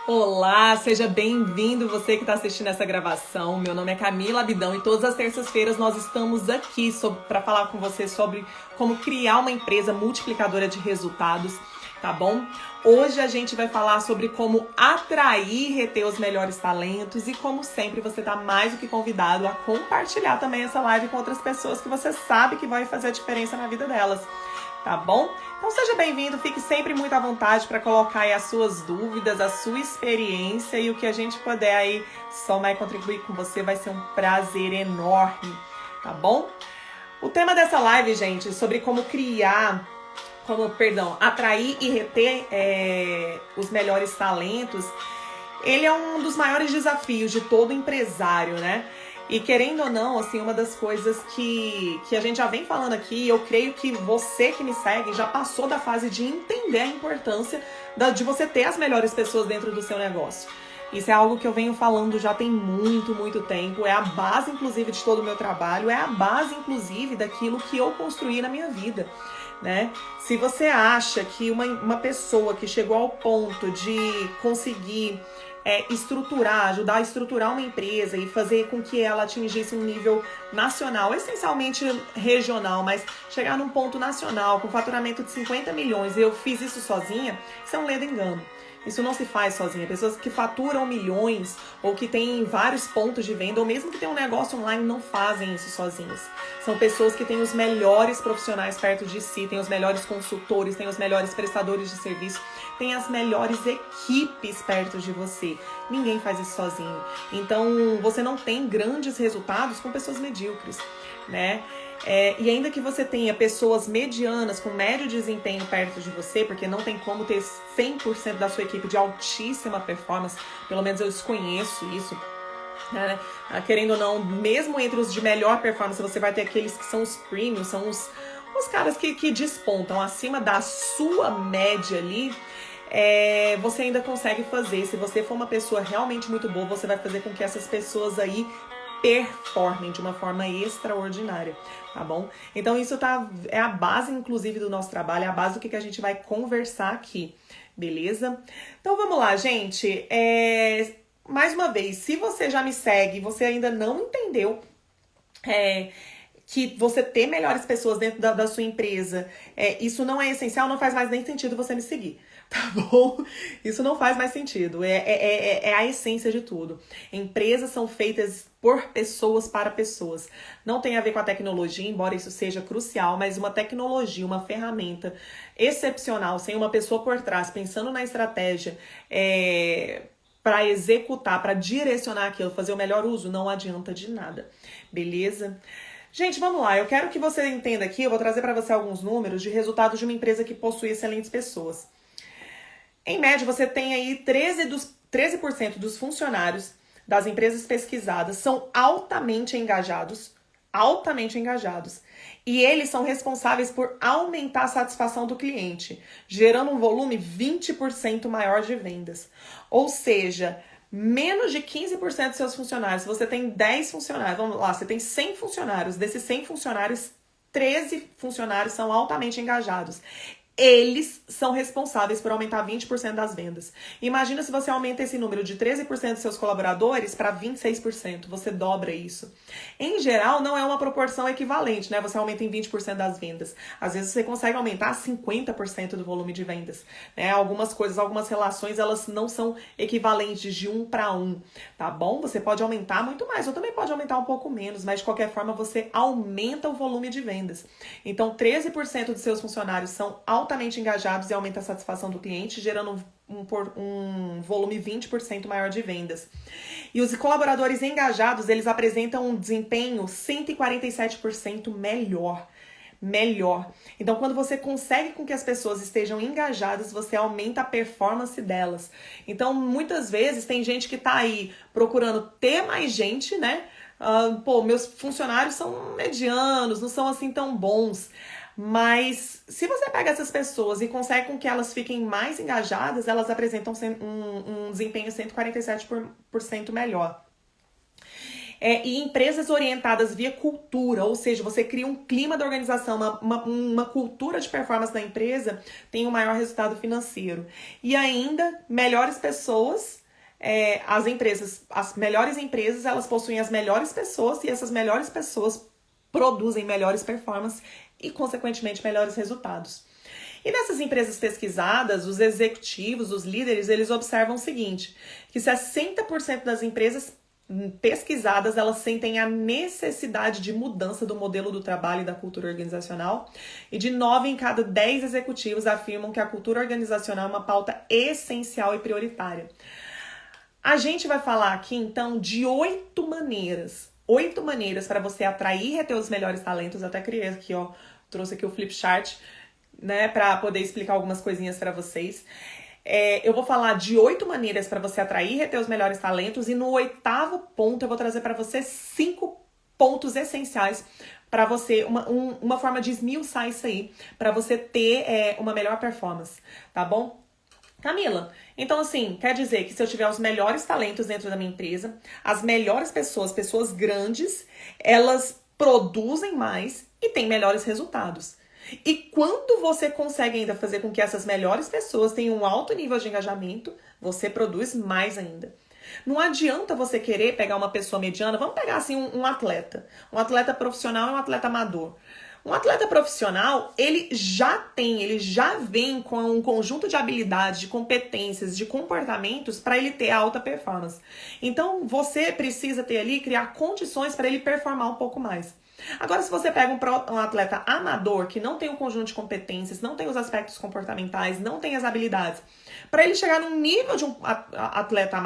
Olá, seja bem-vindo você que está assistindo essa gravação. Meu nome é Camila Abidão e todas as terças-feiras nós estamos aqui para falar com você sobre como criar uma empresa multiplicadora de resultados, tá bom? Hoje a gente vai falar sobre como atrair e reter os melhores talentos e como sempre você está mais do que convidado a compartilhar também essa live com outras pessoas que você sabe que vai fazer a diferença na vida delas. Tá bom? Então seja bem-vindo, fique sempre muito à vontade para colocar aí as suas dúvidas, a sua experiência e o que a gente puder aí somar e contribuir com você vai ser um prazer enorme, tá bom? O tema dessa live, gente, sobre como atrair e reter os melhores talentos, ele é um dos maiores desafios de todo empresário, né? E querendo ou não, assim, uma das coisas que a gente já vem falando aqui, eu creio que você que me segue já passou da fase de entender a importância de você ter as melhores pessoas dentro do seu negócio. Isso é algo que eu venho falando já tem muito tempo, é a base, inclusive, de todo o meu trabalho, é a base, inclusive, daquilo que eu construí na minha vida, né? Se você acha que uma pessoa que chegou ao ponto de conseguir ajudar a estruturar uma empresa e fazer com que ela atingisse um nível nacional, essencialmente regional, mas chegar num ponto nacional, com faturamento de 50 milhões, e eu fiz isso sozinha, isso é um ledo engano. Isso não se faz sozinha. Pessoas que faturam milhões ou que têm vários pontos de venda ou mesmo que têm um negócio online não fazem isso sozinhas. São pessoas que têm os melhores profissionais perto de si, têm os melhores consultores, têm os melhores prestadores de serviço, têm as melhores equipes perto de você. Ninguém faz isso sozinho. Então, você não tem grandes resultados com pessoas medíocres, né? E ainda que você tenha pessoas medianas com médio desempenho perto de você, porque não tem como ter 100% da sua equipe de altíssima performance, pelo menos eu desconheço isso, né? Querendo ou não, mesmo entre os de melhor performance, você vai ter aqueles que são os premiums, são os caras que despontam acima da sua média ali. Você ainda consegue fazer. Se você for uma pessoa realmente muito boa, você vai fazer com que essas pessoas aí performem de uma forma extraordinária, tá bom? Então isso é a base, inclusive, do nosso trabalho, é a base do que a gente vai conversar aqui, beleza? Então vamos lá, gente. Mais uma vez, se você já me segue e você ainda não entendeu que você ter melhores pessoas dentro da sua empresa, isso não é essencial, não faz mais nem sentido você me seguir, tá bom? Isso não faz mais sentido, é a essência de tudo. Empresas são feitas por pessoas para pessoas. Não tem a ver com a tecnologia, embora isso seja crucial, mas uma tecnologia, uma ferramenta excepcional, sem uma pessoa por trás, pensando na estratégia, para executar, para direcionar aquilo, fazer o melhor uso, não adianta de nada, beleza? Gente, vamos lá, eu quero que você entenda aqui, eu vou trazer para você alguns números de resultados de uma empresa que possui excelentes pessoas. Em média, você tem aí 13% dos funcionários das empresas pesquisadas são altamente engajados, e eles são responsáveis por aumentar a satisfação do cliente, gerando um volume 20% maior de vendas. Ou seja, menos de 15% dos seus funcionários, se você tem 10 funcionários, vamos lá, você tem 100 funcionários, desses 100 funcionários, 13 funcionários são altamente engajados. Eles são responsáveis por aumentar 20% das vendas. Imagina se você aumenta esse número de 13% dos seus colaboradores para 26%. Você dobra isso. Em geral, não é uma proporção equivalente, né? Você aumenta em 20% das vendas. Às vezes você consegue aumentar 50% do volume de vendas, né? Algumas coisas, algumas relações, elas não são equivalentes de 1 para 1, tá bom? Você pode aumentar muito mais, ou também pode aumentar um pouco menos, mas de qualquer forma você aumenta o volume de vendas. Então, 13% dos seus funcionários são altamente engajados e aumenta a satisfação do cliente, gerando um volume 20% maior de vendas. E os colaboradores engajados, eles apresentam um desempenho 147% melhor. Então, quando você consegue com que as pessoas estejam engajadas, você aumenta a performance delas. Então, muitas vezes, tem gente que tá aí procurando ter mais gente, né? Meus funcionários são medianos, não são assim tão bons. Mas se você pega essas pessoas e consegue com que elas fiquem mais engajadas, elas apresentam um desempenho 147% melhor. E empresas orientadas via cultura, ou seja, você cria um clima da organização, uma cultura de performance da empresa, tem um maior resultado financeiro. E ainda, melhores pessoas, as melhores empresas, elas possuem as melhores pessoas e essas melhores pessoas produzem melhores performances e, consequentemente, melhores resultados. E nessas empresas pesquisadas, os executivos, os líderes, eles observam o seguinte, que 60% das empresas pesquisadas, elas sentem a necessidade de mudança do modelo do trabalho e da cultura organizacional, e de 9 em cada 10 executivos afirmam que a cultura organizacional é uma pauta essencial e prioritária. A gente vai falar aqui, então, de 8 maneiras para você atrair e reter os melhores talentos. Eu até criei aqui, ó, trouxe aqui o flipchart, né, para poder explicar algumas coisinhas para vocês. Eu vou falar de 8 maneiras para você atrair e reter os melhores talentos, e no 8º ponto eu vou trazer para você 5 pontos essenciais para você, uma forma de esmiuçar isso aí, para você ter uma melhor performance, tá bom? Camila, então assim, quer dizer que se eu tiver os melhores talentos dentro da minha empresa, as melhores pessoas grandes, elas produzem mais e têm melhores resultados. E quando você consegue ainda fazer com que essas melhores pessoas tenham um alto nível de engajamento, você produz mais ainda. Não adianta você querer pegar uma pessoa mediana, vamos pegar assim um atleta profissional e um atleta amador. Um atleta profissional, ele já vem com um conjunto de habilidades, de competências, de comportamentos para ele ter alta performance. Então, você precisa ter ali, criar condições para ele performar um pouco mais. Agora, se você pega um atleta amador, que não tem um conjunto de competências, não tem os aspectos comportamentais, não tem as habilidades, para ele chegar num nível de um atleta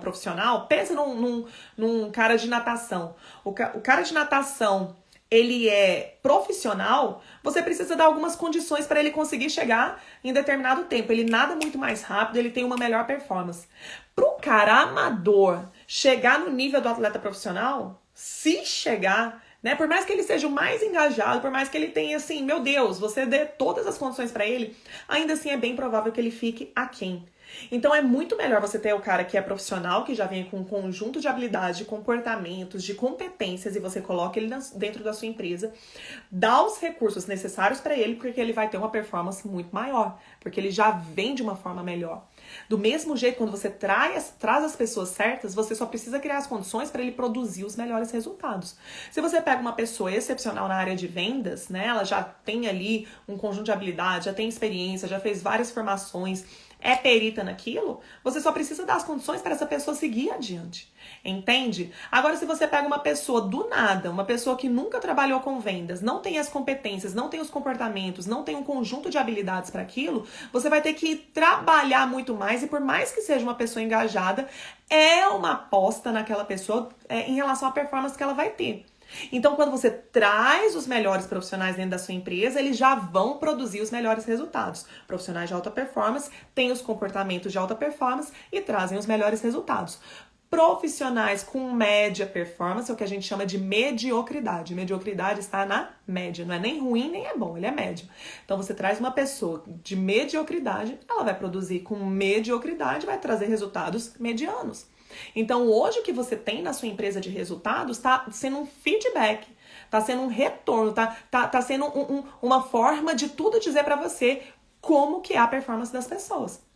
profissional, pensa num cara de natação. O cara de natação, ele é profissional, você precisa dar algumas condições para ele conseguir chegar em determinado tempo. Ele nada muito mais rápido, ele tem uma melhor performance. Para o cara amador chegar no nível do atleta profissional, se chegar, né, por mais que ele seja o mais engajado, por mais que ele tenha assim, meu Deus, você dê todas as condições para ele, ainda assim é bem provável que ele fique aquém. Então é muito melhor você ter o cara que é profissional, que já vem com um conjunto de habilidades, de comportamentos, de competências, e você coloca ele dentro da sua empresa, dá os recursos necessários para ele, porque ele vai ter uma performance muito maior, porque ele já vem de uma forma melhor. Do mesmo jeito, quando você traz as pessoas certas, você só precisa criar as condições para ele produzir os melhores resultados. Se você pega uma pessoa excepcional na área de vendas, né, ela já tem ali um conjunto de habilidades, já tem experiência, já fez várias formações, é perita naquilo, você só precisa dar as condições para essa pessoa seguir adiante. Entende? Agora, se você pega uma pessoa do nada, uma pessoa que nunca trabalhou com vendas, não tem as competências, não tem os comportamentos, não tem um conjunto de habilidades para aquilo, você vai ter que trabalhar muito mais, e por mais que seja uma pessoa engajada, é uma aposta naquela pessoa em relação à performance que ela vai ter. Então, quando você traz os melhores profissionais dentro da sua empresa, eles já vão produzir os melhores resultados. Profissionais de alta performance têm os comportamentos de alta performance e trazem os melhores resultados. Profissionais com média performance é o que a gente chama de mediocridade. Mediocridade está na média, não é nem ruim nem é bom, ele é médio. Então você traz uma pessoa de mediocridade, ela vai produzir com mediocridade, vai trazer resultados medianos. Então hoje o que você tem na sua empresa de resultados está sendo um feedback, está sendo um retorno, tá sendo uma forma de tudo dizer para você como que é a performance das pessoas.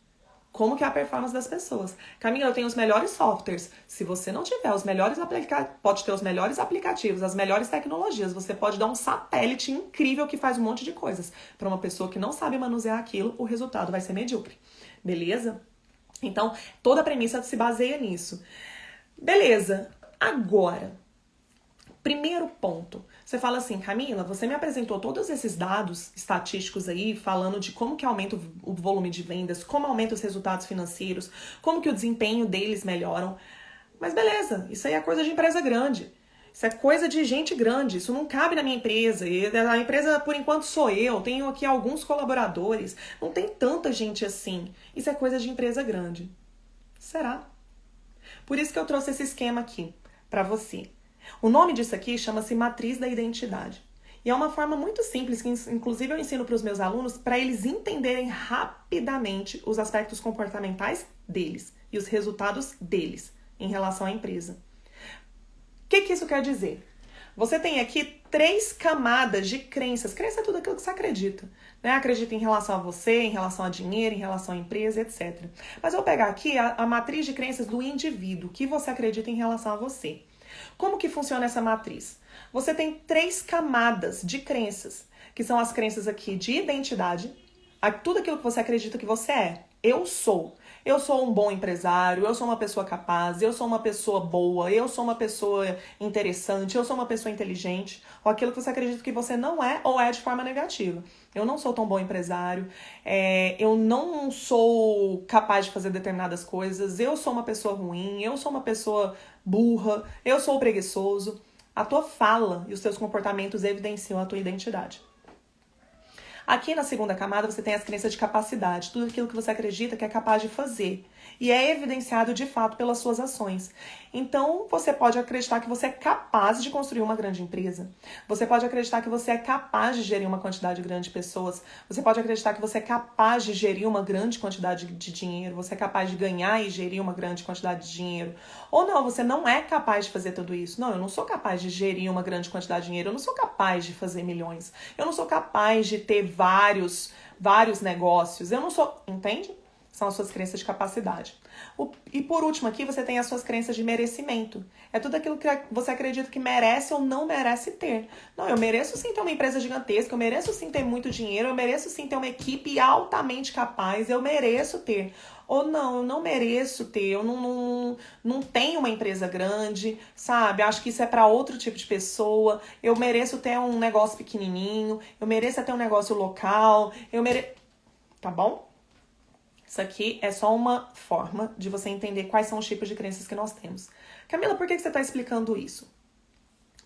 Como que é a performance das pessoas. Camila, eu tenho os melhores softwares. Se você não tiver os melhores aplicativos, pode ter os melhores aplicativos, as melhores tecnologias. Você pode dar um satélite incrível que faz um monte de coisas. Para uma pessoa que não sabe manusear aquilo, o resultado vai ser medíocre. Beleza? Então, toda a premissa se baseia nisso. Beleza. Agora, primeiro ponto. Você fala assim, Camila, você me apresentou todos esses dados estatísticos aí, falando de como que aumenta o volume de vendas, como aumenta os resultados financeiros, como que o desempenho deles melhoram. Mas beleza, isso aí é coisa de empresa grande. Isso é coisa de gente grande, isso não cabe na minha empresa. E a empresa, por enquanto, sou eu, tenho aqui alguns colaboradores, não tem tanta gente assim. Isso é coisa de empresa grande. Será? Por isso que eu trouxe esse esquema aqui para você. O nome disso aqui chama-se Matriz da Identidade. E é uma forma muito simples, que inclusive eu ensino para os meus alunos, para eles entenderem rapidamente os aspectos comportamentais deles e os resultados deles em relação à empresa. que isso quer dizer? Você tem aqui 3 camadas de crenças. Crença é tudo aquilo que você acredita, né? Acredita em relação a você, em relação a dinheiro, em relação à empresa, etc. Mas eu vou pegar aqui a matriz de crenças do indivíduo, que você acredita em relação a você. Como que funciona essa matriz? Você tem 3 camadas de crenças, que são as crenças aqui de identidade, tudo aquilo que você acredita que você é. Eu sou um bom empresário, eu sou uma pessoa capaz, eu sou uma pessoa boa, eu sou uma pessoa interessante, eu sou uma pessoa inteligente, ou aquilo que você acredita que você não é ou é de forma negativa. Eu não sou tão bom empresário, eu não sou capaz de fazer determinadas coisas, eu sou uma pessoa ruim, eu sou uma pessoa burra, eu sou preguiçoso. A tua fala e os teus comportamentos evidenciam a tua identidade. Aqui na segunda camada você tem as crenças de capacidade, tudo aquilo que você acredita que é capaz de fazer. E é evidenciado de fato pelas suas ações. Então, você pode acreditar que você é capaz de construir uma grande empresa. Você pode acreditar que você é capaz de gerir uma quantidade grande de pessoas. Você pode acreditar que você é capaz de gerir uma grande quantidade de dinheiro. Você é capaz de ganhar e gerir uma grande quantidade de dinheiro. Ou não, você não é capaz de fazer tudo isso. Não, eu não sou capaz de gerir uma grande quantidade de dinheiro. Eu não sou capaz de fazer milhões. Eu não sou capaz de ter vários negócios. Eu não sou... Entende? São as suas crenças de capacidade. E por último aqui você tem as suas crenças de merecimento. É tudo aquilo que você acredita que merece ou não merece ter. Não, eu mereço sim ter uma empresa gigantesca, eu mereço sim ter muito dinheiro, eu mereço sim ter uma equipe altamente capaz, eu mereço ter. Ou não, eu não mereço ter, eu não tenho uma empresa grande, sabe? Acho que isso é para outro tipo de pessoa. Eu mereço ter um negócio pequenininho, eu mereço ter um negócio local, Tá bom? Isso aqui é só uma forma de você entender quais são os tipos de crenças que nós temos. Camila, por que você está explicando isso?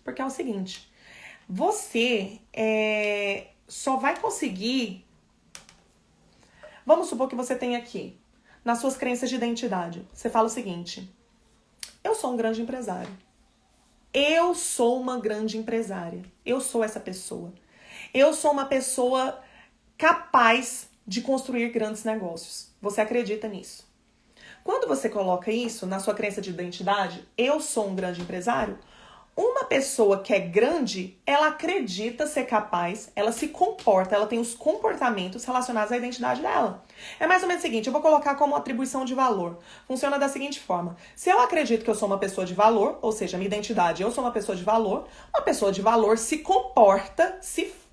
Porque é o seguinte, você só vai conseguir... Vamos supor que você tem aqui, nas suas crenças de identidade, você fala o seguinte: eu sou um grande empresário. Eu sou uma grande empresária. Eu sou essa pessoa. Eu sou uma pessoa capaz de construir grandes negócios. Você acredita nisso. Quando você coloca isso na sua crença de identidade, eu sou um grande empresário, uma pessoa que é grande, ela acredita ser capaz, ela se comporta, ela tem os comportamentos relacionados à identidade dela. É mais ou menos o seguinte, eu vou colocar como atribuição de valor. Funciona da seguinte forma: se eu acredito que eu sou uma pessoa de valor, ou seja, minha identidade, eu sou uma pessoa de valor se comporta,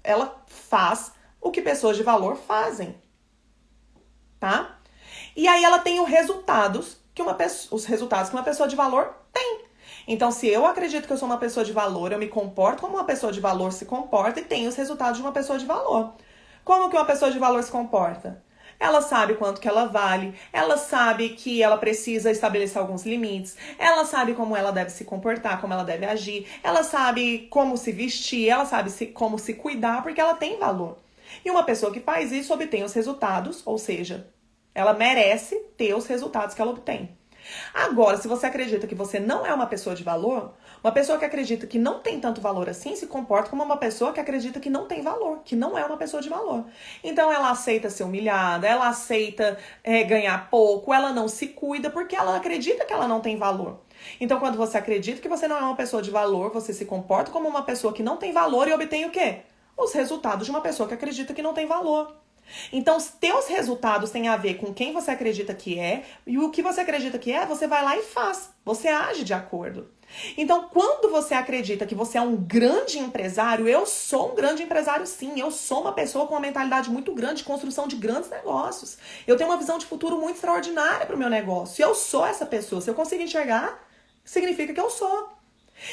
ela faz o que pessoas de valor fazem. Tá? E aí ela tem os resultados que uma pessoa de valor tem. Então, se eu acredito que eu sou uma pessoa de valor, eu me comporto como uma pessoa de valor se comporta e tenho os resultados de uma pessoa de valor. Como que uma pessoa de valor se comporta? Ela sabe quanto que ela vale, ela sabe que ela precisa estabelecer alguns limites, ela sabe como ela deve se comportar, como ela deve agir, ela sabe como se vestir, ela sabe como se cuidar, porque ela tem valor. E uma pessoa que faz isso obtém os resultados, ou seja, ela merece ter os resultados que ela obtém. Agora, se você acredita que você não é uma pessoa de valor, uma pessoa que acredita que não tem tanto valor assim se comporta como uma pessoa que acredita que não tem valor, que não é uma pessoa de valor. Então ela aceita ser humilhada, ela aceita ganhar pouco, ela não se cuida porque ela acredita que ela não tem valor. Então quando você acredita que você não é uma pessoa de valor, você se comporta como uma pessoa que não tem valor e obtém o quê? Os resultados de uma pessoa que acredita que não tem valor. Então, os teus resultados têm a ver com quem você acredita que é, e o que você acredita que é, você vai lá e faz. Você age de acordo. Então, quando você acredita que você é um grande empresário, eu sou um grande empresário sim, eu sou uma pessoa com uma mentalidade muito grande de construção de grandes negócios. Eu tenho uma visão de futuro muito extraordinária para o meu negócio. Eu sou essa pessoa. Se eu consigo enxergar, significa que eu sou.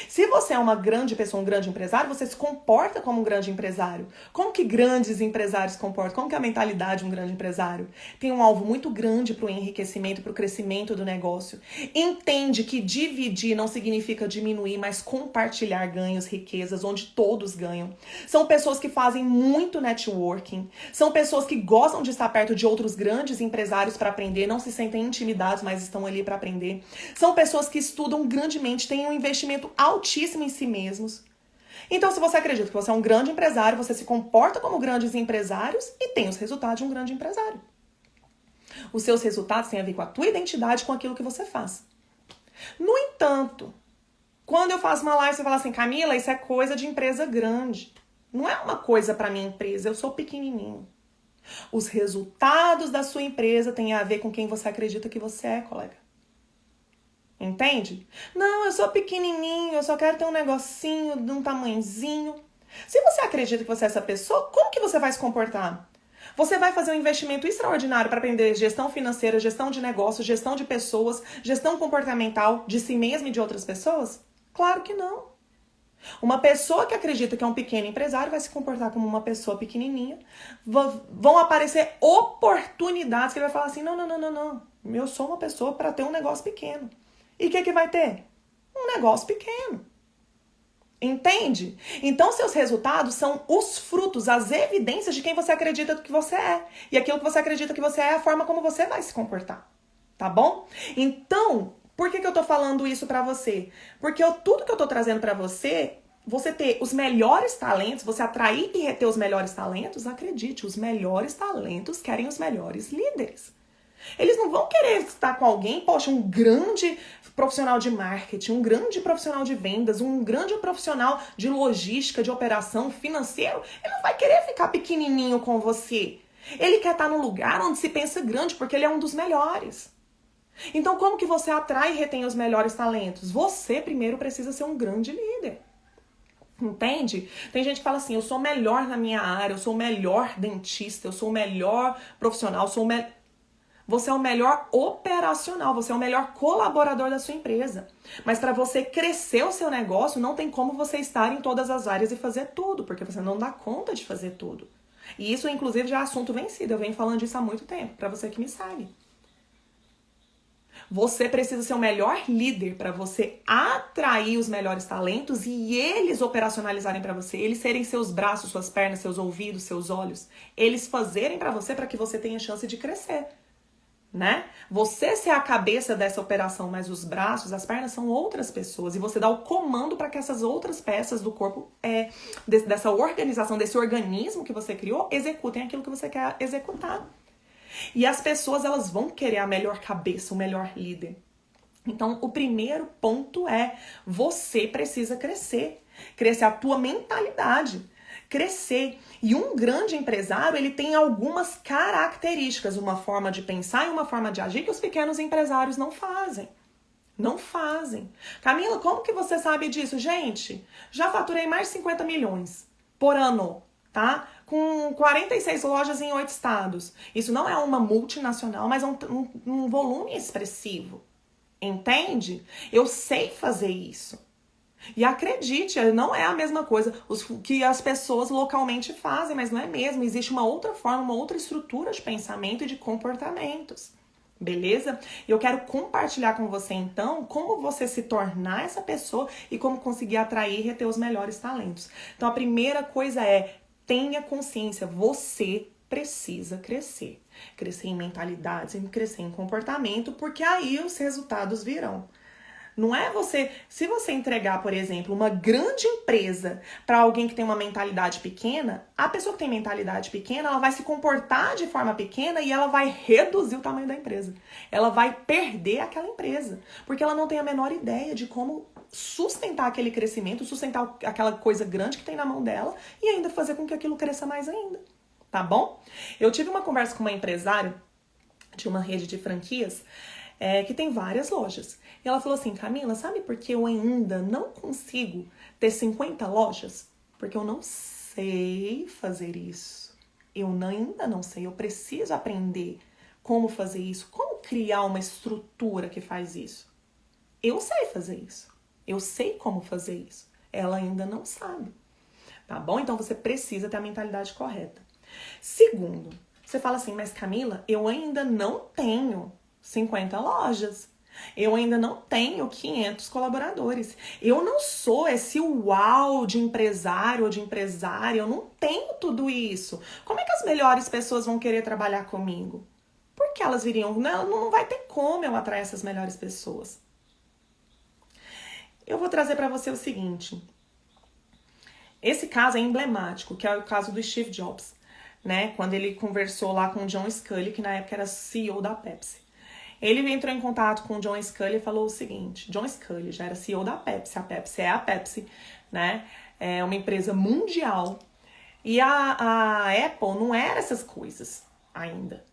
Se você é uma grande pessoa, um grande empresário, você se comporta como um grande empresário. Como que grandes empresários se comportam? Como que é a mentalidade de um grande empresário? Tem um alvo muito grande para o enriquecimento, para o crescimento do negócio. Entende que dividir não significa diminuir, mas compartilhar ganhos, riquezas, onde todos ganham. São pessoas que fazem muito networking. São pessoas que gostam de estar perto de outros grandes empresários para aprender, não se sentem intimidados, mas estão ali para aprender. São pessoas que estudam grandemente, têm um investimento altíssimo em si mesmos. Então, se você acredita que você é um grande empresário, você se comporta como grandes empresários e tem os resultados de um grande empresário. Os seus resultados têm a ver com a tua identidade, com aquilo que você faz. No entanto, Quando eu faço uma live, você fala assim, Camila, isso é coisa de empresa grande. Não é uma coisa para minha empresa, eu sou pequenininho. Os resultados da sua empresa têm a ver com quem você acredita que você é, colega. Entende? Não, eu sou pequenininho, eu só quero ter um negocinho de um tamanhozinho. Se você acredita que você é essa pessoa, como que você vai se comportar? Você vai fazer um investimento extraordinário para aprender gestão financeira, gestão de negócios, gestão de pessoas, gestão comportamental de si mesmo e de outras pessoas? Claro que não. Uma pessoa que acredita que é um pequeno empresário vai se comportar como uma pessoa pequenininha. Vão aparecer oportunidades que ele vai falar assim, não. Eu sou uma pessoa para ter um negócio pequeno. E o que vai ter? Um negócio pequeno. Entende? Então, seus resultados são os frutos, as evidências de quem você acredita que você é. E aquilo que você acredita que você é a forma como você vai se comportar. Tá bom? Então, por que eu tô falando isso pra você? Porque tudo que eu tô trazendo pra você, você ter os melhores talentos, você atrair e reter os melhores talentos, acredite, os melhores talentos querem os melhores líderes. Eles não vão querer estar com alguém, poxa, um grande profissional de marketing, um grande profissional de vendas, um grande profissional de logística, de operação, financeiro. Ele não vai querer ficar pequenininho com você. Ele quer estar num lugar onde se pensa grande, porque ele é um dos melhores. Então, como que você atrai e retém os melhores talentos? Você primeiro precisa ser um grande líder. Entende? Tem gente que fala assim, eu sou melhor na minha área, eu sou o melhor dentista, eu sou o melhor profissional, você é o melhor operacional, você é o melhor colaborador da sua empresa. Mas para você crescer o seu negócio, não tem como você estar em todas as áreas e fazer tudo, porque você não dá conta de fazer tudo. E isso, inclusive, já é assunto vencido. Eu venho falando disso há muito tempo, para você que me segue. Você precisa ser o melhor líder para você atrair os melhores talentos e eles operacionalizarem para você, eles serem seus braços, suas pernas, seus ouvidos, seus olhos, eles fazerem para você para que você tenha chance de crescer. Né? Você ser a cabeça dessa operação, mas os braços, as pernas são outras pessoas e você dá o comando para que essas outras peças do corpo, dessa organização, desse organismo que você criou, executem aquilo que você quer executar. E as pessoas, elas vão querer a melhor cabeça, o melhor líder. Então, o primeiro ponto é, você precisa crescer a tua mentalidade. Crescer. E um grande empresário, ele tem algumas características, uma forma de pensar e uma forma de agir que os pequenos empresários não fazem. Não fazem. Camila, como que você sabe disso? Gente, já faturei mais de 50 milhões por ano, tá? Com 46 lojas em 8 estados. Isso não é uma multinacional, mas é um volume expressivo. Entende? Eu sei fazer isso. E acredite, não é a mesma coisa que as pessoas localmente fazem, mas não é mesmo. Existe uma outra forma, uma outra estrutura de pensamento e de comportamentos. Beleza? Eu quero compartilhar com você, então, como você se tornar essa pessoa e como conseguir atrair e reter os melhores talentos. Então, a primeira coisa é, tenha consciência, você precisa crescer. Crescer em mentalidades, crescer em comportamento, porque aí os resultados virão. Não é você... Se você entregar, por exemplo, uma grande empresa para alguém que tem uma mentalidade pequena, a pessoa que tem mentalidade pequena, ela vai se comportar de forma pequena e ela vai reduzir o tamanho da empresa. Ela vai perder aquela empresa, porque ela não tem a menor ideia de como sustentar aquele crescimento, sustentar aquela coisa grande que tem na mão dela e ainda fazer com que aquilo cresça mais ainda. Tá bom? Eu tive uma conversa com uma empresária de uma rede de franquias que tem várias lojas. E ela falou assim, Camila, sabe por que eu ainda não consigo ter 50 lojas? Porque eu não sei fazer isso. Ainda não sei. Eu preciso aprender como fazer isso. Como criar uma estrutura que faz isso. Eu sei fazer isso. Eu sei como fazer isso. Ela ainda não sabe. Tá bom? Então você precisa ter a mentalidade correta. Segundo, você fala assim, mas Camila, eu ainda não tenho 50 lojas. Eu ainda não tenho 500 colaboradores. Eu não sou esse uau de empresário ou de empresária. Eu não tenho tudo isso. Como é que as melhores pessoas vão querer trabalhar comigo? Porque elas viriam... Não vai ter como eu atrair essas melhores pessoas. Eu vou trazer para você o seguinte. Esse caso é emblemático, que é o caso do Steve Jobs, né? Quando ele conversou lá com o John Sculley, que na época era CEO da Pepsi. Ele entrou em contato com o John Sculley e falou o seguinte, John Sculley já era CEO da Pepsi, a Pepsi é a Pepsi, né? É uma empresa mundial. E a Apple não era essas coisas ainda.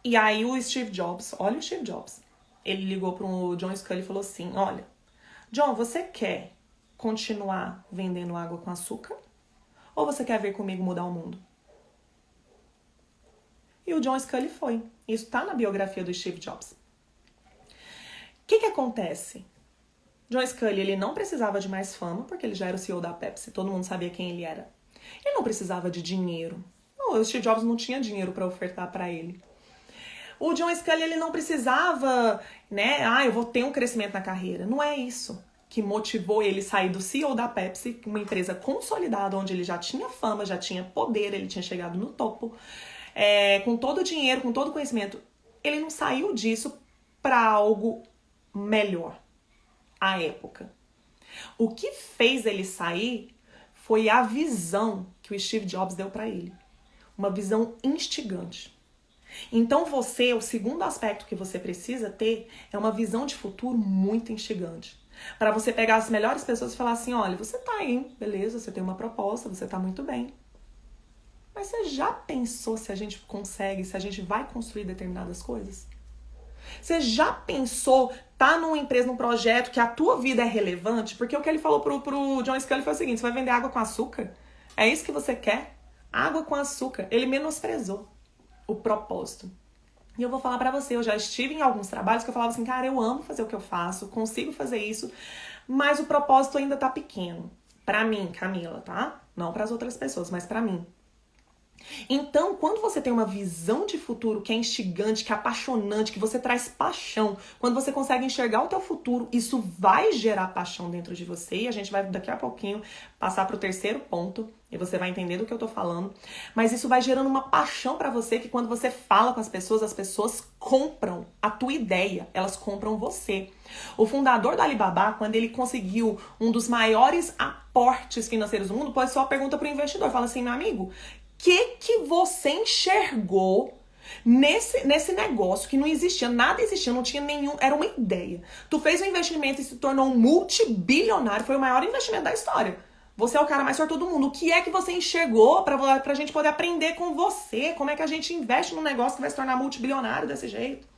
E aí o Steve Jobs, olha o Steve Jobs, ele ligou para o John Sculley e falou assim, olha, John, você quer continuar vendendo água com açúcar? Ou você quer ver comigo mudar o mundo? E o John Sculley foi. Isso tá na biografia do Steve Jobs. O que acontece? John Sculley, ele não precisava de mais fama, porque ele já era o CEO da Pepsi, todo mundo sabia quem ele era. Ele não precisava de dinheiro. Não, o Steve Jobs não tinha dinheiro para ofertar para ele. O John Sculley, ele não precisava, né? Eu vou ter um crescimento na carreira. Não é isso que motivou ele sair do CEO da Pepsi, uma empresa consolidada, onde ele já tinha fama, já tinha poder, ele tinha chegado no topo, com todo o dinheiro, com todo o conhecimento. Ele não saiu disso para algo melhor à época. O que fez ele sair foi a visão que o Steve Jobs deu para ele. Uma visão instigante. Então você, o segundo aspecto que você precisa ter é uma visão de futuro muito instigante. Para você pegar as melhores pessoas e falar assim, olha, você tá aí, beleza, você tem uma proposta, você tá muito bem. Mas você já pensou se a gente consegue, se a gente vai construir determinadas coisas? Você já pensou, tá numa empresa, num projeto que a tua vida é relevante? Porque o que ele falou pro John Sculley foi o seguinte, você vai vender água com açúcar? É isso que você quer? Água com açúcar. Ele menosprezou o propósito. E eu vou falar pra você, eu já estive em alguns trabalhos que eu falava assim, cara, eu amo fazer o que eu faço, consigo fazer isso, mas o propósito ainda tá pequeno. Pra mim, Camila, tá? Não pras outras pessoas, mas pra mim. Então, quando você tem uma visão de futuro que é instigante, que é apaixonante, que você traz paixão, quando você consegue enxergar o teu futuro, isso vai gerar paixão dentro de você. E a gente vai daqui a pouquinho passar pro terceiro ponto e você vai entender do que eu tô falando. Mas isso vai gerando uma paixão pra você que quando você fala com as pessoas compram a tua ideia, elas compram você. O fundador da Alibaba, quando ele conseguiu um dos maiores aportes financeiros do mundo, pode só pergunta pro investidor, fala assim, meu amigo, que você enxergou nesse negócio que não existia, nada existia, não tinha nenhum, era uma ideia. Tu fez um investimento e se tornou um multibilionário, foi o maior investimento da história. Você é o cara mais sortudo do mundo. O que é que você enxergou pra gente poder aprender com você? Como é que a gente investe num negócio que vai se tornar multibilionário desse jeito?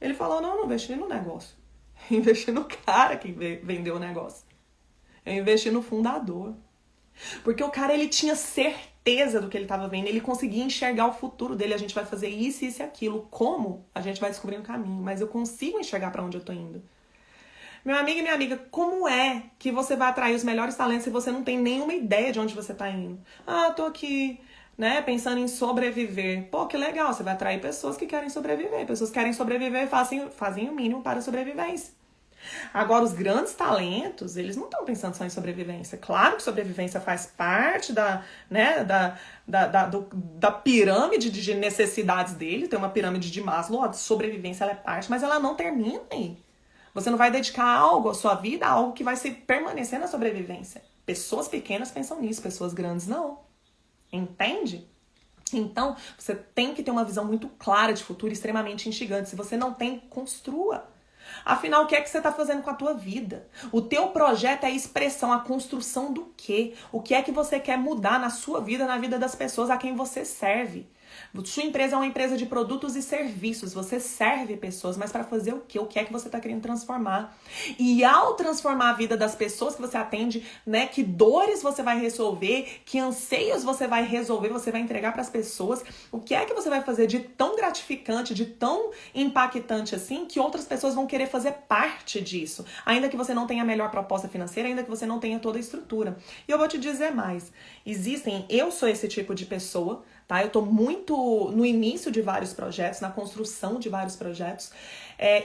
Ele falou, não investi no negócio. Eu investi no cara que vendeu o negócio. Eu investi no fundador. Porque o cara, ele tinha certeza do que ele estava vendo, ele conseguia enxergar o futuro dele, a gente vai fazer isso, isso e aquilo. Como? A gente vai descobrir um caminho, mas eu consigo enxergar para onde eu tô indo. Meu amigo e minha amiga, como é que você vai atrair os melhores talentos se você não tem nenhuma ideia de onde você tá indo? Tô aqui, né, pensando em sobreviver. Pô, que legal, você vai atrair pessoas que querem sobreviver. Pessoas que querem sobreviver fazem o mínimo para a sobrevivência. Agora, os grandes talentos, eles não estão pensando só em sobrevivência. Claro que sobrevivência faz parte da pirâmide de necessidades dele. Tem uma pirâmide de Maslow, a sobrevivência ela é parte, mas ela não termina aí. Você não vai dedicar algo, a sua vida, a algo que vai se permanecer na sobrevivência. Pessoas pequenas pensam nisso, pessoas grandes não. Entende? Então, você tem que ter uma visão muito clara de futuro, extremamente instigante. Se você não tem, construa. Afinal, o que é que você está fazendo com a tua vida? O teu projeto é a expressão, a construção do quê? O que é que você quer mudar na sua vida, na vida das pessoas a quem você serve? Sua empresa é uma empresa de produtos e serviços. Você serve pessoas, mas para fazer o quê? O que é que você está querendo transformar? E ao transformar a vida das pessoas que você atende, né, que dores você vai resolver, que anseios você vai resolver, você vai entregar para as pessoas, o que é que você vai fazer de tão gratificante, de tão impactante assim, que outras pessoas vão querer fazer parte disso, ainda que você não tenha a melhor proposta financeira, ainda que você não tenha toda a estrutura. E eu vou te dizer mais, eu sou esse tipo de pessoa, tá? Eu tô muito no início de vários projetos, na construção de vários projetos.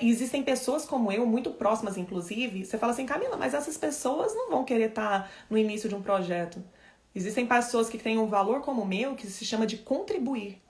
E existem pessoas como eu, muito próximas inclusive, você fala assim, Camila, mas essas pessoas não vão querer estar no início de um projeto. Existem pessoas que têm um valor como o meu, que se chama de contribuir.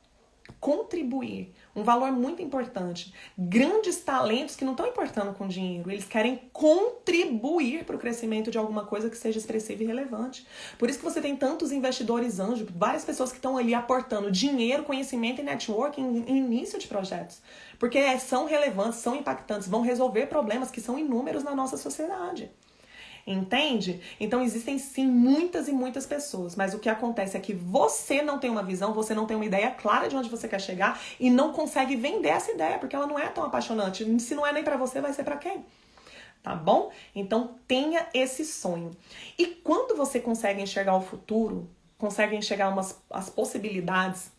contribuir. Um valor muito importante. Grandes talentos que não estão importando com dinheiro, eles querem contribuir para o crescimento de alguma coisa que seja expressiva e relevante. Por isso que você tem tantos investidores anjos, várias pessoas que estão ali aportando dinheiro, conhecimento e networking em início de projetos. Porque são relevantes, são impactantes, vão resolver problemas que são inúmeros na nossa sociedade. Entende? Então existem sim muitas e muitas pessoas, mas o que acontece é que você não tem uma visão, você não tem uma ideia clara de onde você quer chegar e não consegue vender essa ideia, porque ela não é tão apaixonante. Se não é nem pra você, vai ser pra quem? Tá bom? Então tenha esse sonho. E quando você consegue enxergar o futuro, consegue enxergar as possibilidades,